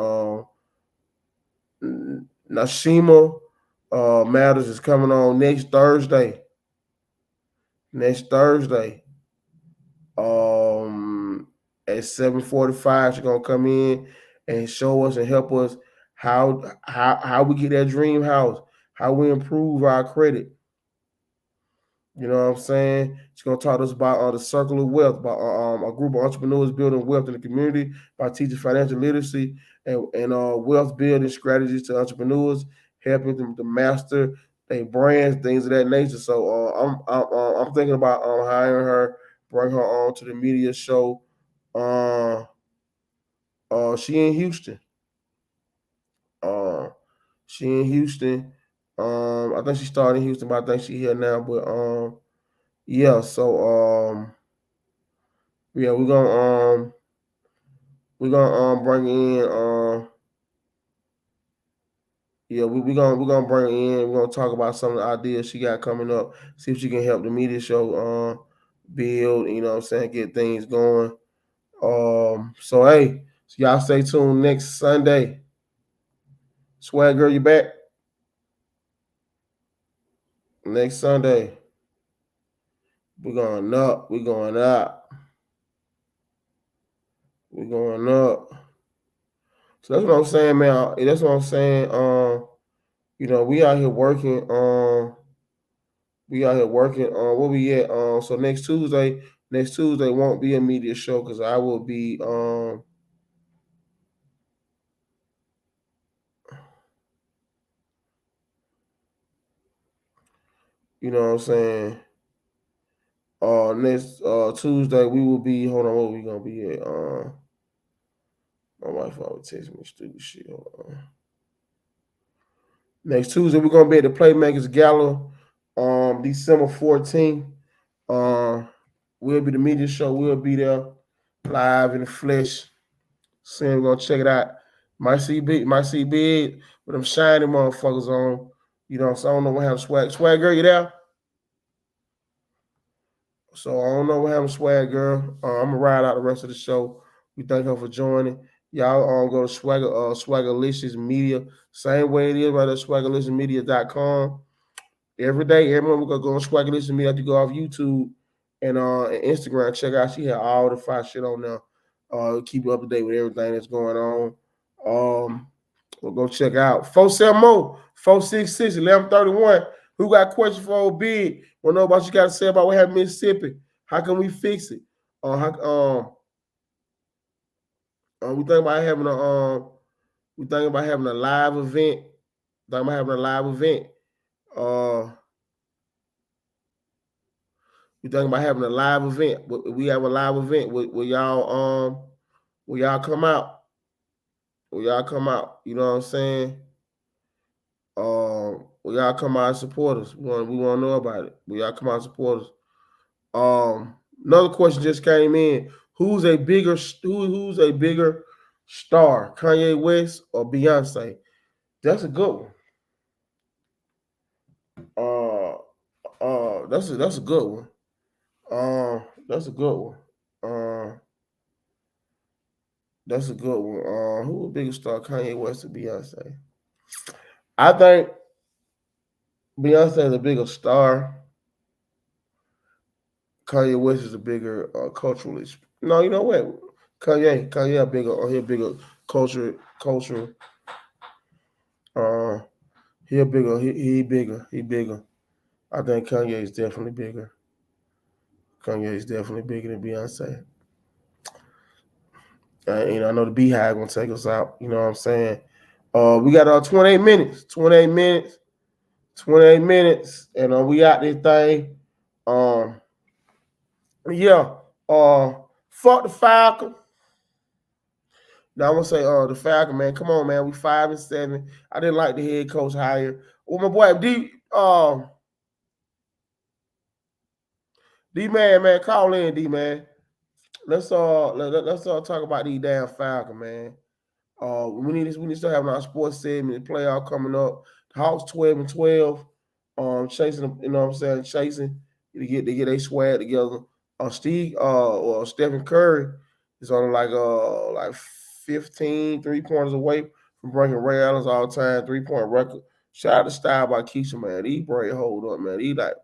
Nashima Matters is coming on next Thursday. At 7:45, she's gonna come in and show us and help us how we get that dream house, how we improve our credit. You know what I'm saying? She's gonna talk to us about the circle of wealth, about a group of entrepreneurs building wealth in the community by teaching financial literacy and wealth building strategies to entrepreneurs, helping them to master their brands, things of that nature. So I'm thinking about hiring her, bring her on to the media show. She in Houston. She in Houston. I think she started in Houston, but I think she here now. But yeah. So yeah, we're gonna bring in yeah, we're gonna bring her in. We're gonna talk about some of the ideas she got coming up. See if she can help the media show build. You know what I'm saying? Get things going. So hey, so y'all stay tuned next Sunday. Swag girl, you back? Next Sunday. We're going up. We're going up. We're going up. So that's what I'm saying, man. That's what I'm saying. You know, we out here working. We out here working. Where we at? So next Tuesday won't be a media show because I will be. You know what I'm saying? Next Tuesday we will be. Hold on, where we gonna be at? My wife always text me stupid shit. Next Tuesday we're gonna be at the Playmakers Gala. December 14th. We'll be the media show. We'll be there live in the flesh. So we're gonna check it out. Might see big with them shiny motherfuckers on. You know, so I don't know what happened. Swag girl, you there? So I don't know what happened, swag girl. I'm gonna ride out the rest of the show. We thank her for joining. Y'all go to Swaggerlicious Media. Same way it is right at swaggerliciousmedia.com. Every day, everyone we're gonna go on Swaggerlicious Media. You go off YouTube and Instagram. Check out. She had all the fire shit on there. Keep you up to date with everything that's going on. We'll go check out 470 466 1131. Who got questions for old Big? Want to know about what you got to say about what happened in Mississippi? How can we fix it? We think about having a live event. Think about having a live event. We think about having a live event. We have a live event. Will y'all come out? Will y'all come out? You know what I'm saying? Will y'all come out and support us? We want to know about it. Will y'all come out and support us? Another question just came in. Who's a bigger star, Kanye West or Beyonce? That's a good one. That's a good one. That's a good one. That's a good one. Who a bigger star, Kanye West or Beyonce? I think Beyonce is a bigger star. Kanye West is a bigger culturalist. No, you know what? Kanye a bigger culture. He bigger. I think Kanye is definitely bigger. Kanye is definitely bigger than Beyonce. I know the Beehive gonna take us out. You know what I'm saying? We got 28 minutes. 28 minutes, and we got this thing. Yeah. Fuck the Falcon. Now I'm gonna say, the Falcon, man. Come on, man. We 5-7. I didn't like the head coach hire. Well, my boy D man, call in, D man. Let's talk about these damn Falcon, man. We need to start having our sports segment, the playoff coming up. The Hawks 12-12. Chasing, you know what I'm saying, chasing to get their swag together. Stephen Curry is on like 15 3-pointers away from breaking Ray Allen's all-time 3-point record. Shout out to Style by Keisha, man. He braid hold up, man. He the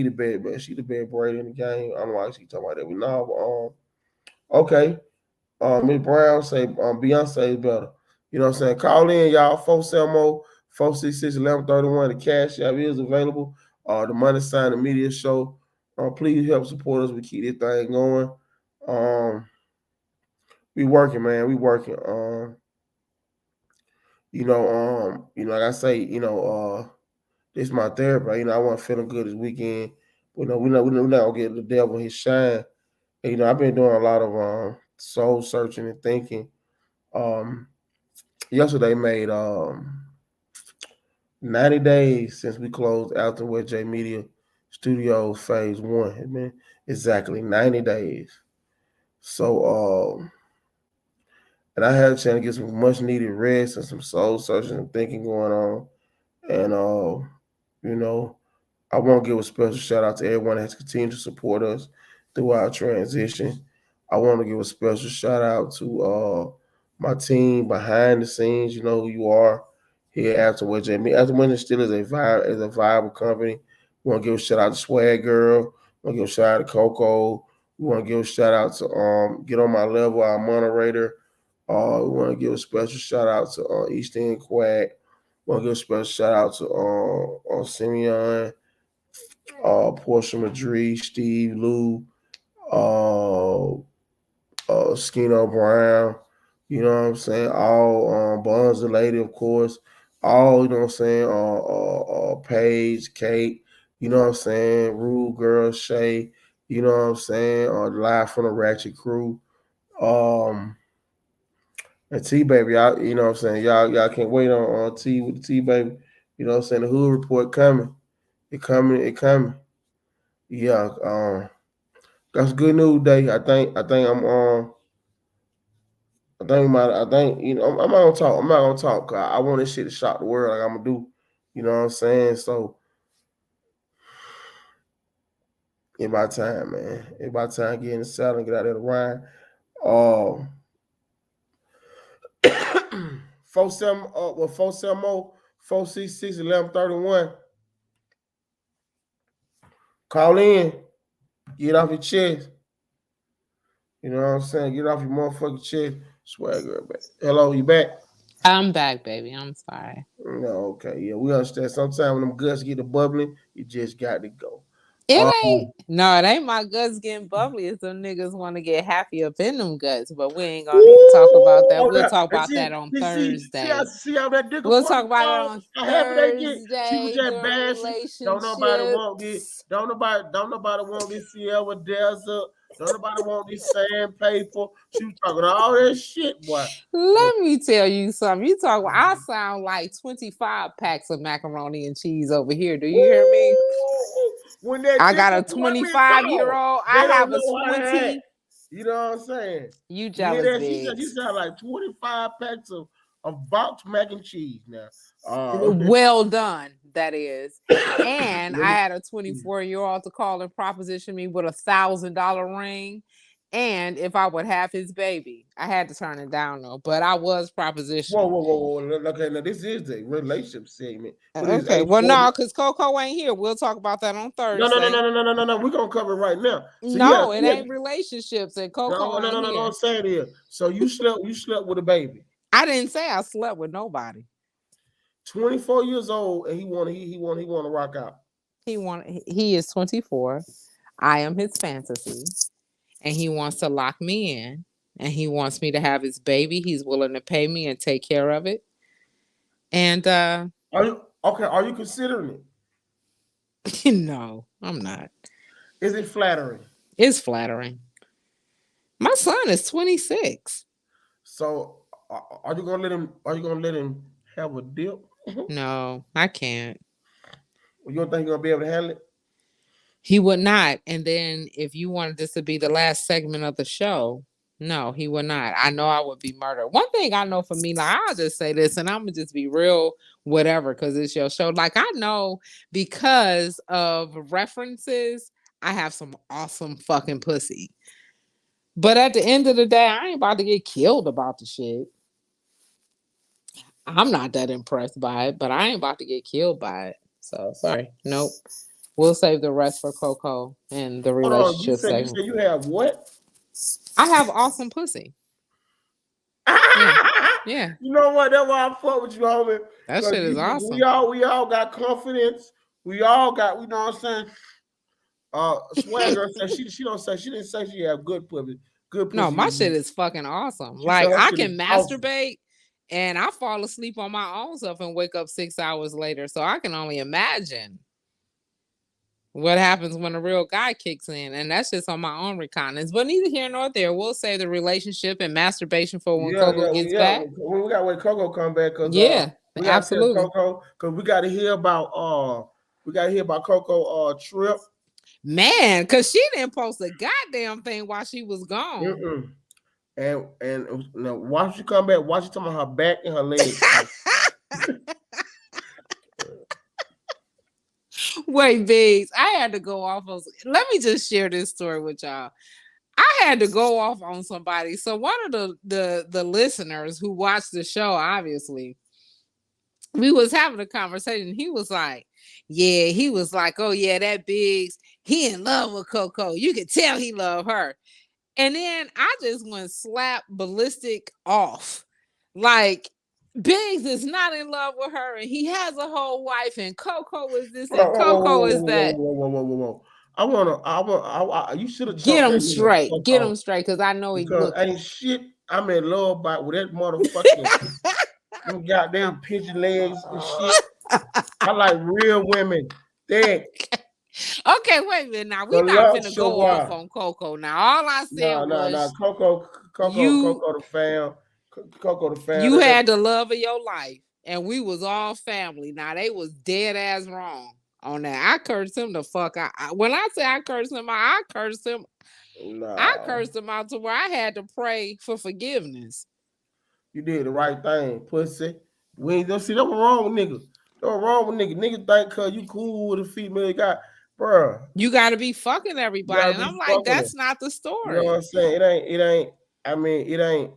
best, man. She the best braid in the game. I don't know why she talking about that. We know, okay. Miss Brown say Beyonce is better. You know what I'm saying? Call in, y'all. 470 466 1131. The cash app is available. The Money Sign, the media show. Please help support us. We keep this thing going. We working, man. We working. Like I say, this is my therapy. I wasn't feeling good this weekend. We're not gonna get the devil his shine. And, I've been doing a lot of soul searching and thinking. Yesterday made 90 days since we closed Alton West J Media Studios Phase 1. It's been exactly 90 days. So, and I had a chance to get some much needed rest and some soul searching and thinking going on. And, you know, I want to give a special shout out to everyone that has continued to support us through our transition. I want to give a special shout out to my team behind the scenes. You know who you are here at Alton West J Media. Alton West still is a viable company. We want to give a shout out to Swag Girl. We want to give a shout out to Coco. We want to give a shout out to Get On My Level, our moderator. We want to give a special shout out to East End Quack. We want to give a special shout out to Simeon, Portia Madrid, Steve Lou, Skino Brown. You know what I'm saying? All Buns the Lady, of course. All, you know what I'm saying? Paige, Kate, you know what I'm saying? Rue Girl, Shay, you know what I'm saying? Live from the Ratchet Crew. And T Baby, y'all, you know what I'm saying? Y'all can't wait on T with the T Baby. You know what I'm saying? The Hood Report coming. It coming. Yeah, that's good news day. I think you know, I'm not gonna talk. Cause I want this shit to shock the world like I'm gonna do. You know what I'm saying? So it's my time, man. It's my time to get in the saddle and get out there to ride. 470 466 1131. Call in. Get off your chest. You know what I'm saying? Get off your motherfucking chest. Swag Girl back. Hello, you back? I'm back, baby. I'm sorry. No, okay. Yeah, we understand. Sometimes when them guts get to bubbling, you just got to go. It ain't my guts getting bubbly. It's them niggas want to get happy up in them guts, but we ain't gonna even talk about that. We'll talk about that on Thursday. See how that nigga we'll talk about it on Thursday. She was just bashing. Don't nobody want this Sierra Desert. Don't nobody want this sandpaper. She was talking all that shit, boy. Let me tell you something. You talk. I sound like 25 packs of macaroni and cheese over here. Do you hear me? I got a 25-year-old. I have a 20. You know what I'm saying? You jealous, bitch. You sound like 25 packs of boxed mac and cheese now. Well done, that is. And I had a 24-year-old to call and proposition me with $1,000 ring. And if I would have his baby, I had to turn it down though. But I was propositioned. Whoa. Okay, now this is the relationship segment. Okay, well, no, because Coco ain't here. We'll talk about that on Thursday. No. We're gonna cover it right now. So it ain't relationships, and Coco. No. I'm saying it is. So you slept with a baby. I didn't say I slept with nobody. 24 years old, and he want to rock out. He is 24. I am his fantasy. And he wants to lock me in, and he wants me to have his baby. He's willing to pay me and take care of it. And are you considering it? No, I'm not. Is it flattering? It's flattering. My son is 26. So are you gonna let him have a dip? No, I can't. You don't think he's gonna be able to handle it? He would not. And then if you wanted this to be the last segment of the show, no, he would not. I know I would be murdered. One thing I know for me, like, I'll just say this, and I'm going to just be real, whatever, because it's your show. Like, I know because of references, I have some awesome fucking pussy. But at the end of the day, I ain't about to get killed about the shit. I'm not that impressed by it, but I ain't about to get killed by it. So, sorry. Nope. We'll save the rest for Coco and the relationship segment. You said you have what? I have awesome pussy. Yeah. You know what? That's why I fuck with you, homie. That shit is awesome. We all got confidence. We all got, you know what I'm saying? Swagger said she didn't say she have good pussy. Good pussy. No, my shit is fucking awesome. Like, I can masturbate and I fall asleep on my own self and wake up 6 hours later. So I can only imagine what happens when a real guy kicks in, and that's just on my own reconnaissance. But neither here nor there. We'll save the relationship and masturbation for when Coco gets back. We got to wait Coco come back. Yeah, We gotta Absolutely. tell Coco, because we gotta hear about Coco trip. Man, because she didn't post a goddamn thing while she was gone. And you know, watch she come back, watch she talking about her back and her legs. Wait, Biggs, I had to go off on. Let me just share this story with y'all. I had to go off on somebody. So one of the listeners who watched the show, obviously, we was having a conversation. He was like, oh yeah, that Biggs, he in love with Coco. You could tell he loved her. And then I just went slap ballistic off. Like, Biggs is not in love with her, and he has a whole wife, and Coco is this, and Coco is that. Whoa. You should have Get him straight. Get him straight, because I know he's looking. Ain't shit. I'm in love with that motherfucking them goddamn pigeon legs and shit. I like real women. Thick. Okay, wait a minute. Now we're not gonna go off on Coco. Now all I said was Coco the fam. Coco the fam. You had the love of your life, and we was all family. Now they was dead ass wrong on that. I cursed him the fuck out. When I say I cursed him out, I cursed him. Nah. I cursed him out to where I had to pray for forgiveness. You did the right thing, pussy. We ain't see that was wrong with niggas. That was wrong with niggas. Niggas think cause you cool with a female guy. Bruh. You gotta be fucking everybody. And I'm like, that's not the story. You know what I'm saying? It ain't.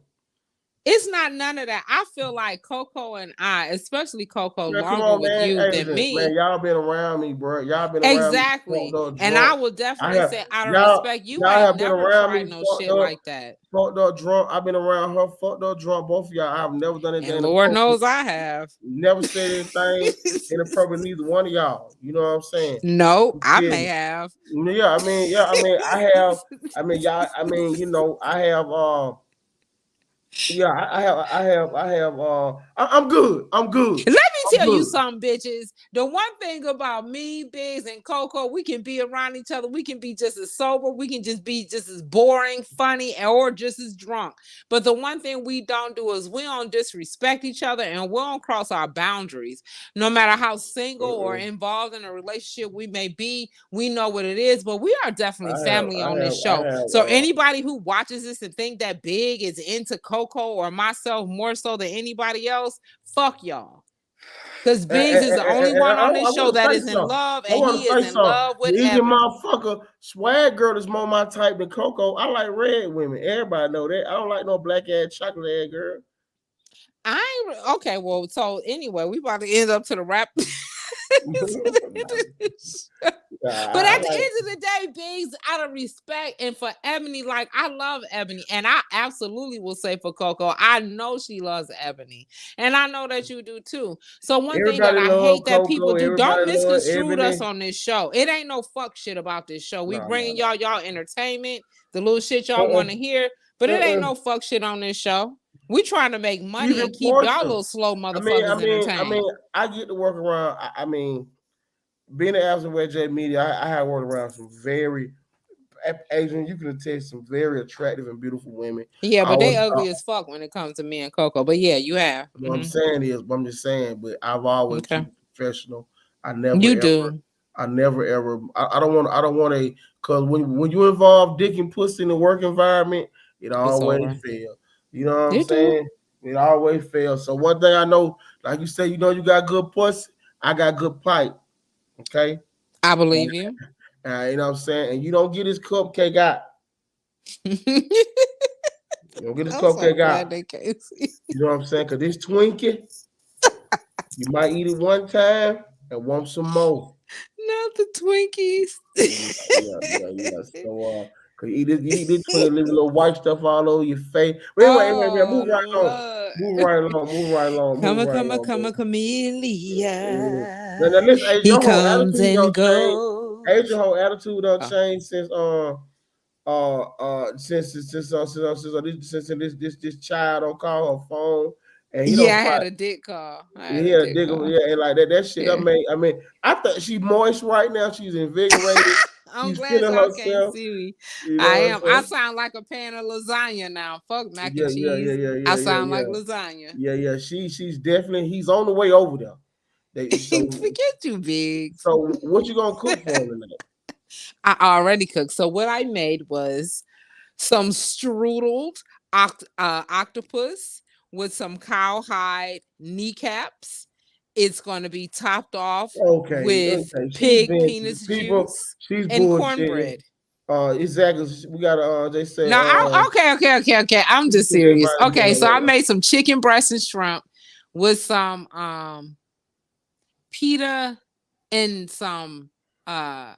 It's not none of that. I feel like Coco and I, especially Coco, longer with you than me. Man, y'all been around me, bro. Y'all been exactly. Around me. And I will definitely say, out of respect, you ain't never tried no shit like that. Fucked up drunk. I've been around her, fucked up drunk. Both of y'all. I've never done anything. And Lord knows I have. Never said anything inappropriate. Neither one of y'all. You know what I'm saying? No, I may have. Yeah, I mean, I have. I mean, y'all. I mean, you know, I have. Yeah, I have. I'm good. Let me tell you something, bitches. The one thing about me, Biggs, and Coco, we can be around each other. We can be just as sober. We can just be just as boring, funny, or just as drunk. But the one thing we don't do is we don't disrespect each other, and we don't cross our boundaries. No matter how single or involved in a relationship we may be, we know what it is. But we are definitely family on this show. So anybody who watches this and think that Big is into Coco or myself more so than anybody else, fuck y'all. Because Biggs is the only one on this show that is in love, and he is in love with Even motherfucker Swag Girl is more my type than Coco. I like red women. Everybody know that. I don't like no black ass chocolate ass girl. Okay, well, so anyway, we about to end up to the rap. But at the end of the day, Biggs, out of respect and for Ebony, like I love Ebony, and I absolutely will say for Coco, I know she loves Ebony, and I know that you do too. So one thing that I hate that people do, don't misconstrue us on this show. It ain't no fuck shit about this show. We bringing y'all entertainment, the little shit y'all want to hear, but it ain't no fuck shit on this show. We trying to make money and keep y'all little slow motherfuckers entertained. I get to work around. I mean, being an absent with J Media, I have worked around some very Asian. You can attest some very attractive and beautiful women. Yeah, but they ugly as fuck when it comes to me and Coco. But yeah, you have. What I'm saying is, I'm just saying. But I've always been professional. I never. I never ever. I don't want to. Because when you involve dick and pussy in the work environment, it always fails. You know what I'm saying? It always fails. So one thing I know, like you say, you know, you got good pussy. I got good pipe. Okay, I believe you. You know what I'm saying? And you don't get this cupcake out. You don't get this cupcake out. You know what I'm saying? Because this Twinkie, you might eat it one time and want some more. Not the Twinkies. Yeah. So, cause you eat this Twinkie, little white stuff all over your face. Wait, move right along. Come a chameleon. Now listen, he comes and goes. Asian whole attitude don't change since this child don't call her phone. And I had a dick call. And like that shit. Yeah. I mean, I thought she's moist right now. She's invigorated. I'm She's glad feeling y'all can't herself. see me. You know I what am. I'm I saying? sound like a pan of lasagna now. Fuck mac Yeah, and yeah, cheese. yeah, yeah, I yeah, sound yeah, like yeah. lasagna. Yeah. She's definitely. He's on the way over there. Forget you, Big. So what you gonna cook for him tonight? I already cooked. So what I made was some strudeled octopus with some cowhide kneecaps. It's going to be topped off with She's pig been penis people. juice She's and bullshitting. cornbread. Exactly. We got they say. No, okay. I'm just serious. Okay, so I made some chicken breast and shrimp with some pita and some pasta,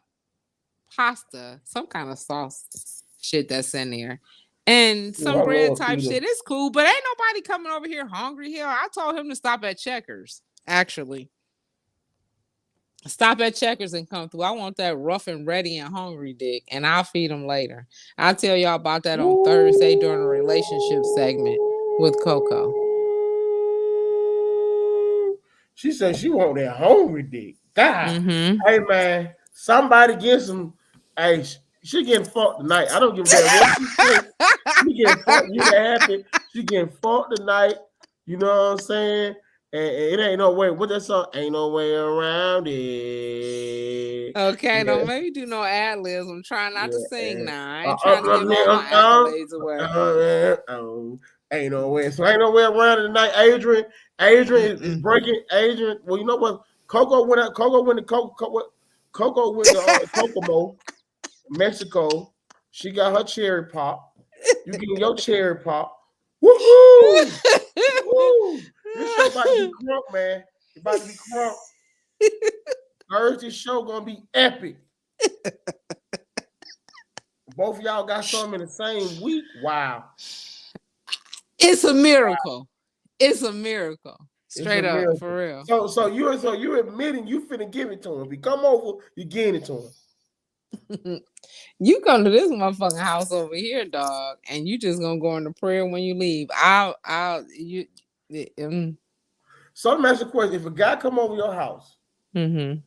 some kind of sauce shit that's in there. And some bread type shit. It's cool, but ain't nobody coming over here hungry here. I told him to stop at Checkers, actually. Stop at Checkers and come through. I want that rough and ready and hungry dick, and I'll feed him later. I'll tell y'all about that on Thursday during a relationship segment with Coco. She said she want that hungry dick. God, hey man, somebody get some. Hey, she getting fucked tonight. I don't give a damn what she say. She getting fucked. You happy? She getting fucked tonight. You know what I'm saying? And it ain't no way. What that song? Ain't no way around it. Okay, don't make me do no ad libs. I'm trying not to sing now. I ain't trying to give all my accolades away. Ain't no way. So ain't no way around it tonight. Adrian is breaking. Adrian. Well, you know what? Coco went out. Coco went to Kokomo, Mexico. She got her cherry pop. You getting your cherry pop. Woohoo! Woo! This show about to be crunk, man. It's about to be crunk. Thursday show gonna be epic. Both of y'all got something in the same week. Wow. It's a miracle. Wow. It's a miracle. Straight up, miracle. For real. So you're admitting you finna give it to him. If you come over, you getting it to him. You come to this motherfucking house over here, dog, and you just gonna go into prayer when you leave. So let me ask you a question. If a guy come over your house, right,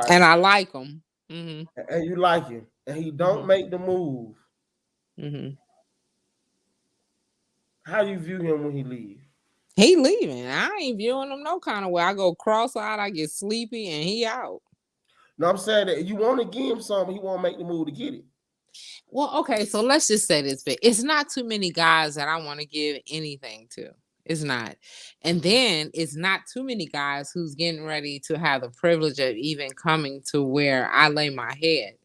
and I like him, and you like him, and he don't make the move, how do you view him when he leaves? He leaving. I ain't viewing him no kind of way. I go cross-eyed, I get sleepy, and he out. No, I'm saying that you want to give him something, he won't make the move to get it. Well, okay, so let's just say this, but it's not too many guys that I want to give anything to. It's not. And then it's not too many guys who's getting ready to have the privilege of even coming to where I lay my head.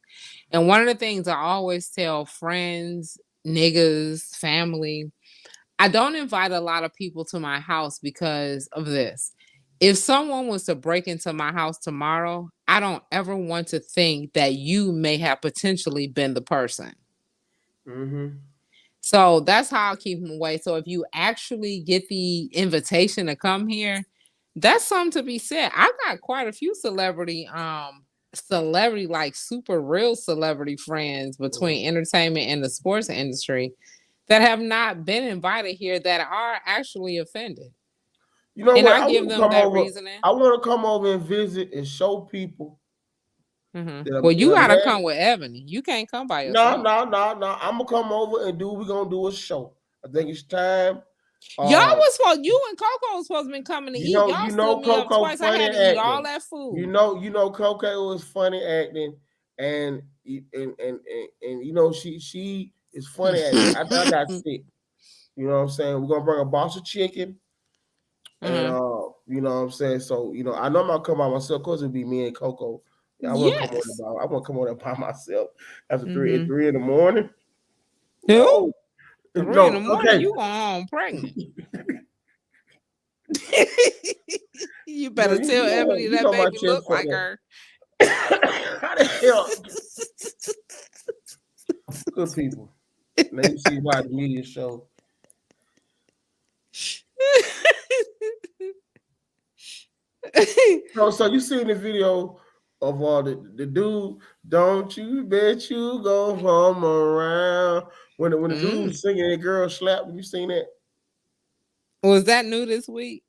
And one of the things I always tell friends, niggas, family, I don't invite a lot of people to my house because of this. If someone was to break into my house tomorrow, I don't ever want to think that you may have potentially been the person. So that's how I'll keep them away. So if you actually get the invitation to come here, that's something to be said. I got quite a few celebrity, like super real celebrity friends between entertainment and the sports industry that have not been invited here that are actually offended. You know and what? I give them that reasoning. I want to come over and visit and show people. Well, you gotta come with Ebony. You can't come by yourself. No. I'm gonna come over and we're gonna do a show. I think it's time. Y'all was supposed, you and Coco was supposed to be coming to eat. Y'all stood me up twice. I had to eat all that food. You know, Coco was funny acting, and you know she is funny acting. I got sick. You know what I'm saying? We're gonna bring a box of chicken. And you know what I'm saying? So, you know, I know I'm not coming by myself because it'll be me and Coco. I want to come on there by myself after 3 in the morning. Who? 3 in the morning, you going home pregnant. You better tell Ebony that baby look like her. How the hell? Good people. Let me see why the media show. So you seen the video of all the dude? Don't you bet you go home around when the dude was singing and girl slapped. Have you seen that? Was that new this week?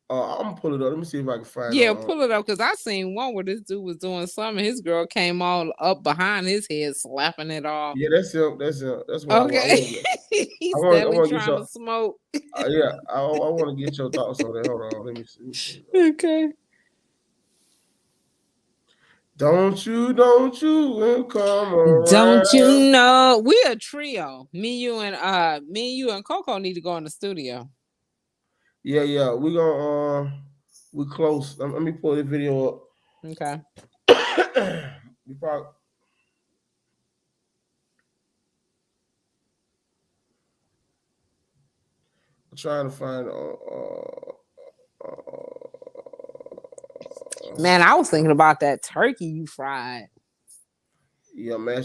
I'm gonna pull it up. Let me see if I can find it. Yeah, pull it up because I seen one where this dude was doing something. His girl came all up behind his head, slapping it off. Yeah, that's him. That's him. That's what okay. He's definitely trying to smoke. Yeah, I want to get your thoughts on that. Hold on, let me see. Okay. Don't you come around. Don't you know we a trio? Me, you, and Coco need to go in the studio. Yeah. We gonna we close. Let me pull the video up. Okay. We probably. I'm trying to find. Man, I was thinking about that turkey you fried. Yeah, man.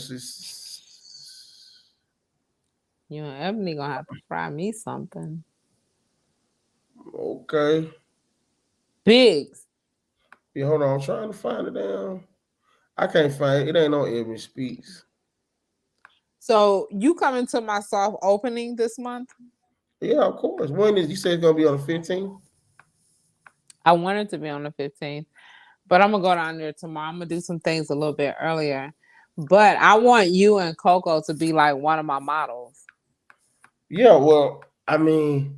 You and Ebony gonna have to fry me something. Okay. Biggs. Yeah, hold on. I'm trying to find it down. I can't find it. It ain't on Ebony Speaks. So you coming to my soft opening this month? Yeah, of course. When is you say it's gonna be on the 15th? I wanted to be on the 15th, but I'm gonna go down there tomorrow. I'm gonna do some things a little bit earlier. But I want you and Coco to be like one of my models. Yeah, well, I mean,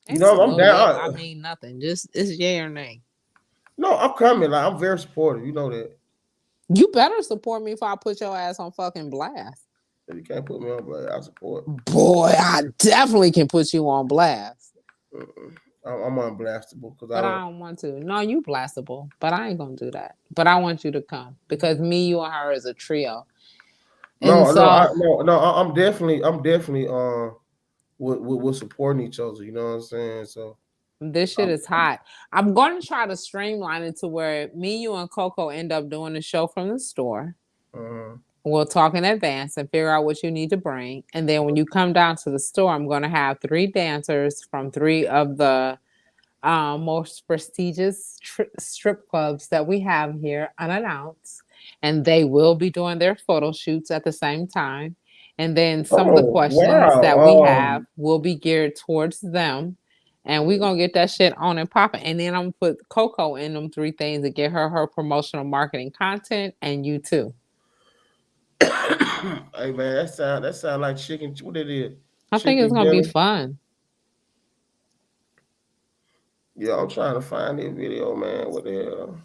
I'm down. Yeah, I mean nothing. Just it's yay or nay. No, I'm coming. Like, I'm very supportive. You know that. You better support me if I put your ass on fucking blast. You can't put me on blast. I support. Boy, I definitely can put you on blast. I'm unblastable because I don't want to. No, you blastable, but I ain't gonna do that. But I want you to come because me, you, and her is a trio. No, I'm definitely we're supporting each other. You know what I'm saying? So this shit is hot. I'm going to try to streamline it to where me, you, and Coco end up doing the show from the store. We'll talk in advance and figure out what you need to bring. And then when you come down to the store, I'm going to have 3 dancers from 3 of the most prestigious strip clubs that we have here unannounced. And they will be doing their photo shoots at the same time. And then some of the questions that we have will be geared towards them. And we're going to get that shit on and popping. And then I'm going to put Coco in them 3 things to get her promotional marketing content and you too. Hey man, that sound like chicken. What it is? I think it's gonna be fun. Yeah, I'm trying to find that video, man. What the hell?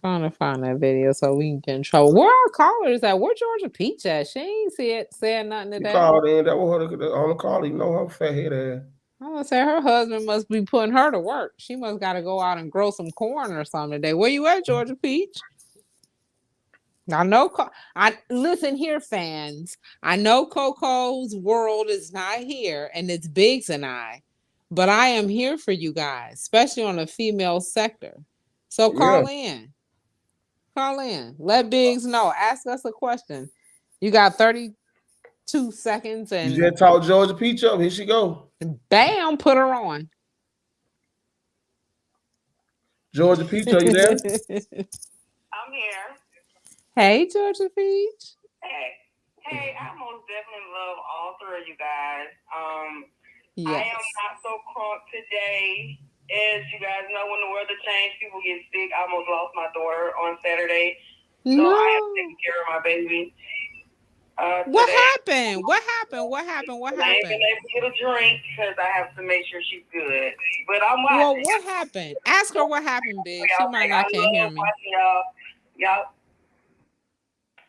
Trying to find that video so we can get in trouble. Where are callers at? Where Georgia Peach at? She ain't said nothing today. She called in. That was her on the call. You know her fat head ass. I'm gonna say her husband must be putting her to work. She must got to go out and grow some corn or something today. Where you at, Georgia Peach? I know. Listen here, fans. I know Coco's world is not here, and it's Biggs and I, but I am here for you guys, especially on the female sector. So call in. Call in. Let Biggs know. Ask us a question. You got 32 seconds, and you just talk Georgia Peach up. Here she go. Bam! Put her on. Georgia Peach, are you there? I'm here. Hey, Georgia Peach. Hey, I most definitely love all 3 of you guys. Yes. I am not so crunk today. As you guys know, when the weather changed, people get sick. I almost lost my daughter on Saturday. So I am taking care of my baby. What happened? What happened? What happened? What happened? I ain't been able to get a drink because I have to make sure she's good. But I'm watching. Well, what happened? Ask her what happened, Big. She might not can't hear me. Y'all.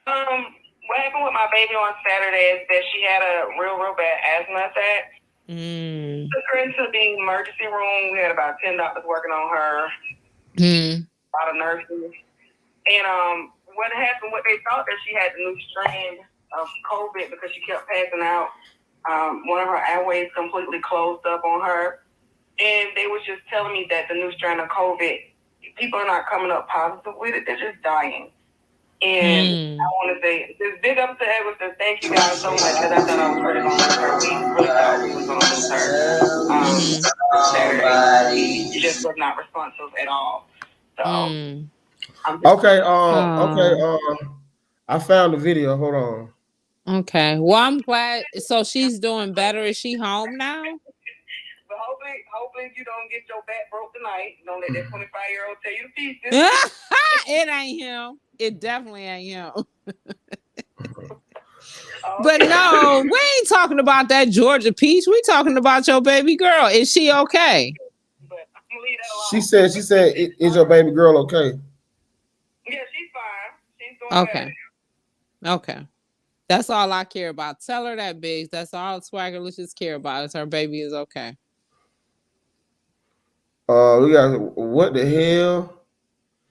What happened with my baby on Saturday is that she had a real bad asthma attack. Took her into the emergency room. We had about 10 doctors working on her. A lot of nurses. And what happened, what they thought that she had the new strain of COVID because she kept passing out. One of her airways completely closed up on her. And they was just telling me that the new strain of COVID, people are not coming up positive with it. They're just dying. And I want to say, just big up to Edward. Thank you guys so much because I thought I was really going to lose her. We really thought we was going to lose her. Saturday. She just was not responsive at all. So, I found the video. Hold on. Okay. Well, I'm glad. So she's doing better. Is she home now? But hope hopefully you don't get your back broke tonight. Don't let that 25-year-old tell you the pieces. It ain't him. It definitely ain't him. But no, we ain't talking about that Georgia peach. We talking about your baby girl. Is she okay? She said, is your baby girl okay? Yeah, she's fine. She's doing okay. Better. Okay. That's all I care about. Tell her that, Biggs. That's all Swaggerlicious care about is her baby is okay. We got what the hell?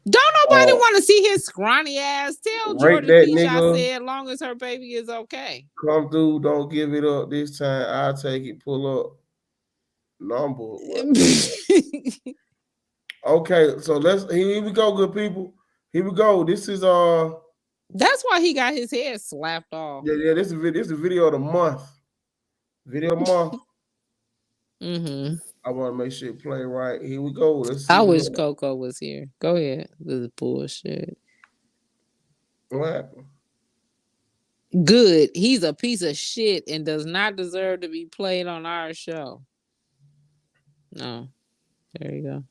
Don't nobody want to see his scrawny ass. Tell Georgia Peach I said, long as her baby is okay. Come through, don't give it up this time. I'll take it. Pull up number. Okay, so here we go, good people. Here we go. This is That's why he got his head slapped off. Yeah. This is a video of the month. Video of the month. Mm-hmm. I want to make sure it play right. Here we go. Let's see. I wish Coco was here. Go ahead. This is bullshit. What happened? Good. He's a piece of shit and does not deserve to be played on our show. No. There you go.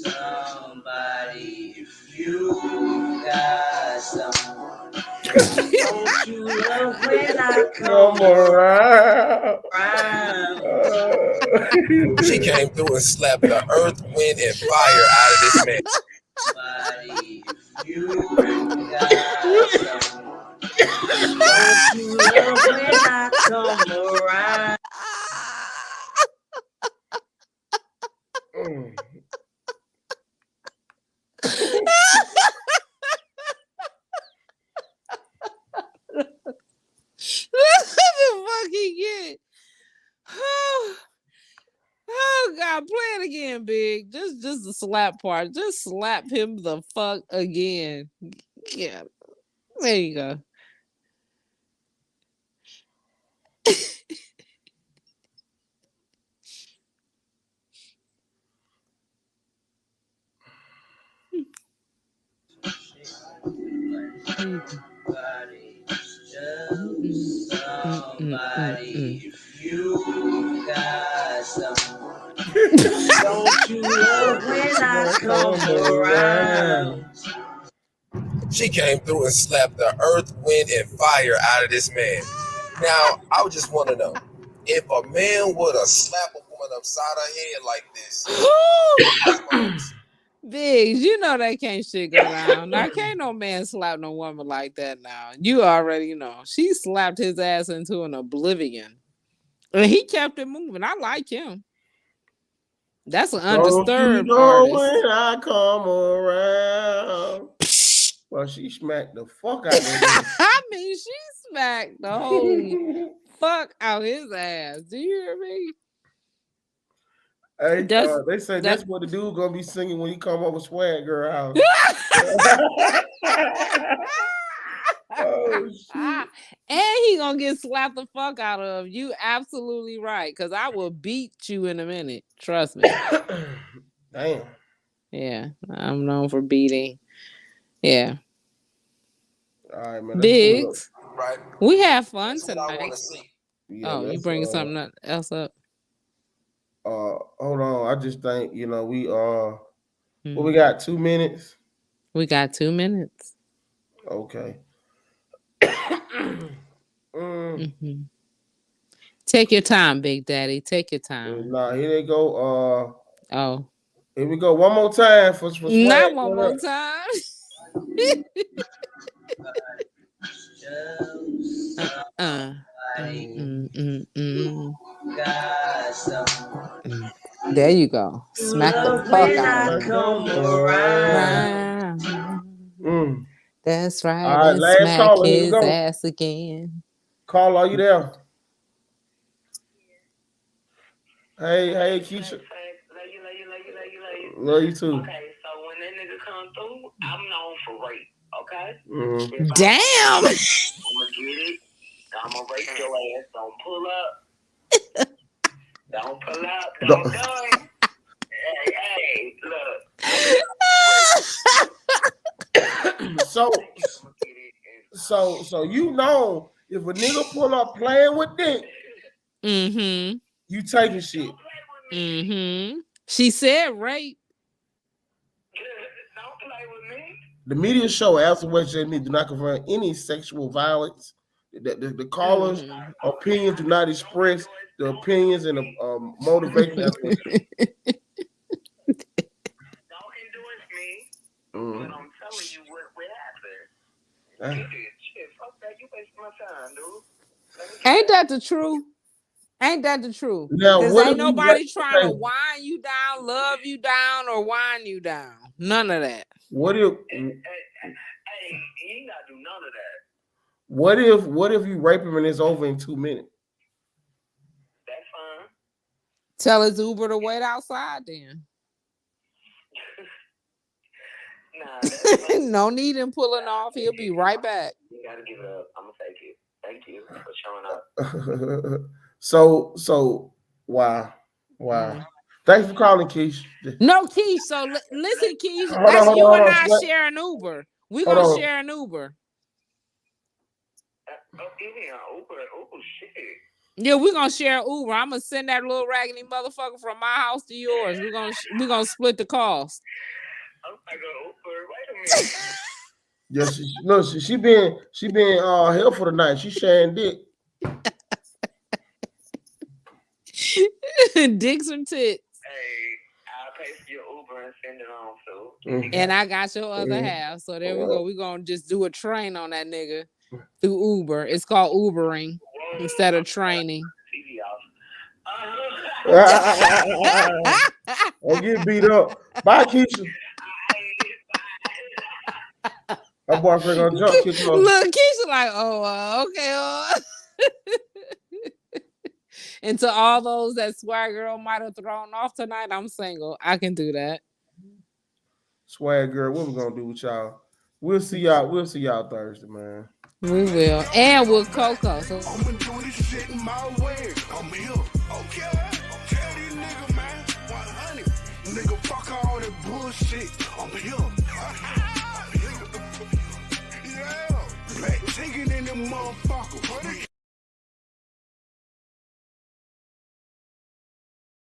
Somebody, if you got someone, don't you love when I come around? She came through and slapped the earth, wind, and fire out of this man. Somebody, if you got someone, don't you love when I come around? Oh God, play it again, Big. Just the slap part. Just slap him the fuck again. Yeah. There you go. Somebody, if you got someone, don't you love when I come around? She came through and slapped the earth, wind, and fire out of this man. Now, I would just want to know, if a man would have slapped a woman upside her head like this, Biggs, you know that can't shit go down. Now can't no man slap no woman like that now. You already know. She slapped his ass into an oblivion. And he kept it moving. I like him. That's an undisturbed artist. When I come around. Well, she smacked the fuck out of him. I mean, she smacked the whole fuck out his ass. Do you hear me? Hey, they say that's what the dude gonna be singing when he come over Swag Girl house. Oh, shit. And he gonna get slapped the fuck out of. You absolutely right, because I will beat you in a minute. Trust me. Damn. Yeah, I'm known for beating. Yeah. All right, man. Biggs. Right. We have fun That's tonight. Yeah, you bringing something else up? Hold on. I just think, we well, we got 2 minutes. We got 2 minutes. Okay. Mm-hmm. Take your time, Big Daddy. Take your time. Nah, here they go. Here we go. One more time for Swag. Not one more time. There you go. Smack the fuck out of him. That's right. All right, last smack caller. his ass again. Call, are you there? Hey, Keisha. Love you too. Okay, so when that nigga come through, I'm known for rape. Okay. Mm-hmm. Damn. I'm gonna get it. I'm gonna rape your ass. Don't pull up. Don't pull up. Don't do it. Hey, look. So If a nigga pull up playing with dick, Mm-hmm. you taking shit. Mm-hmm. She said rape. Don't play with me. The media show after West Jamie do not confirm any sexual violence. The callers' opinions do not express the opinions and the motivation. Don't endorse me, but I'm telling you what happened. Shit, fuck that. You wasting my time, dude. Ain't that the truth? Ain't that the truth? Now, Because ain't nobody trying to wind you down, love you down, or wind you down. None of that. What if? Hey, you ain't gotta do none of that. What if you rape him and it's over in 2 minutes? That's fine. Tell his Uber to wait outside then. Nah, that's fine. No need in pulling off. He'll be right back. You gotta give it up. I'm gonna take it. Thank you for showing up. So wow. Thanks for calling, Keish. No, Keish. So listen, Keish. Hold That's on, you and I what? share an Uber. We Hold gonna on. share an Uber. Oh, give me an Uber. Oh, shit. Yeah, we're gonna share Uber. I'm gonna send that little raggedy motherfucker from my house to yours. We're gonna split the cost. I'm like an Uber. Wait a minute. Yes, she been helpful tonight. She sharing dick. Dicks and tits. Hey, I'll pay for your Uber and send it on, so. And I got your other half. So there we go. We're gonna just do a train on that nigga through Uber. It's called Ubering instead of training. TV off. I'll get beat up. Bye, Keisha. My boyfriend gonna jump kick her. Look, Keisha like, okay. And to all those that Swag Girl might have thrown off tonight, I'm single. I can do that. Swag Girl, what we gonna do with y'all? We'll see y'all Thursday, man. We will. And with Coco. So I'm gonna do this shit in my way. I'm here. Okay. Tell these niggas, man. 100. Nigga, fuck all that bullshit. I'm here. Yeah. Back taking in the motherfucker.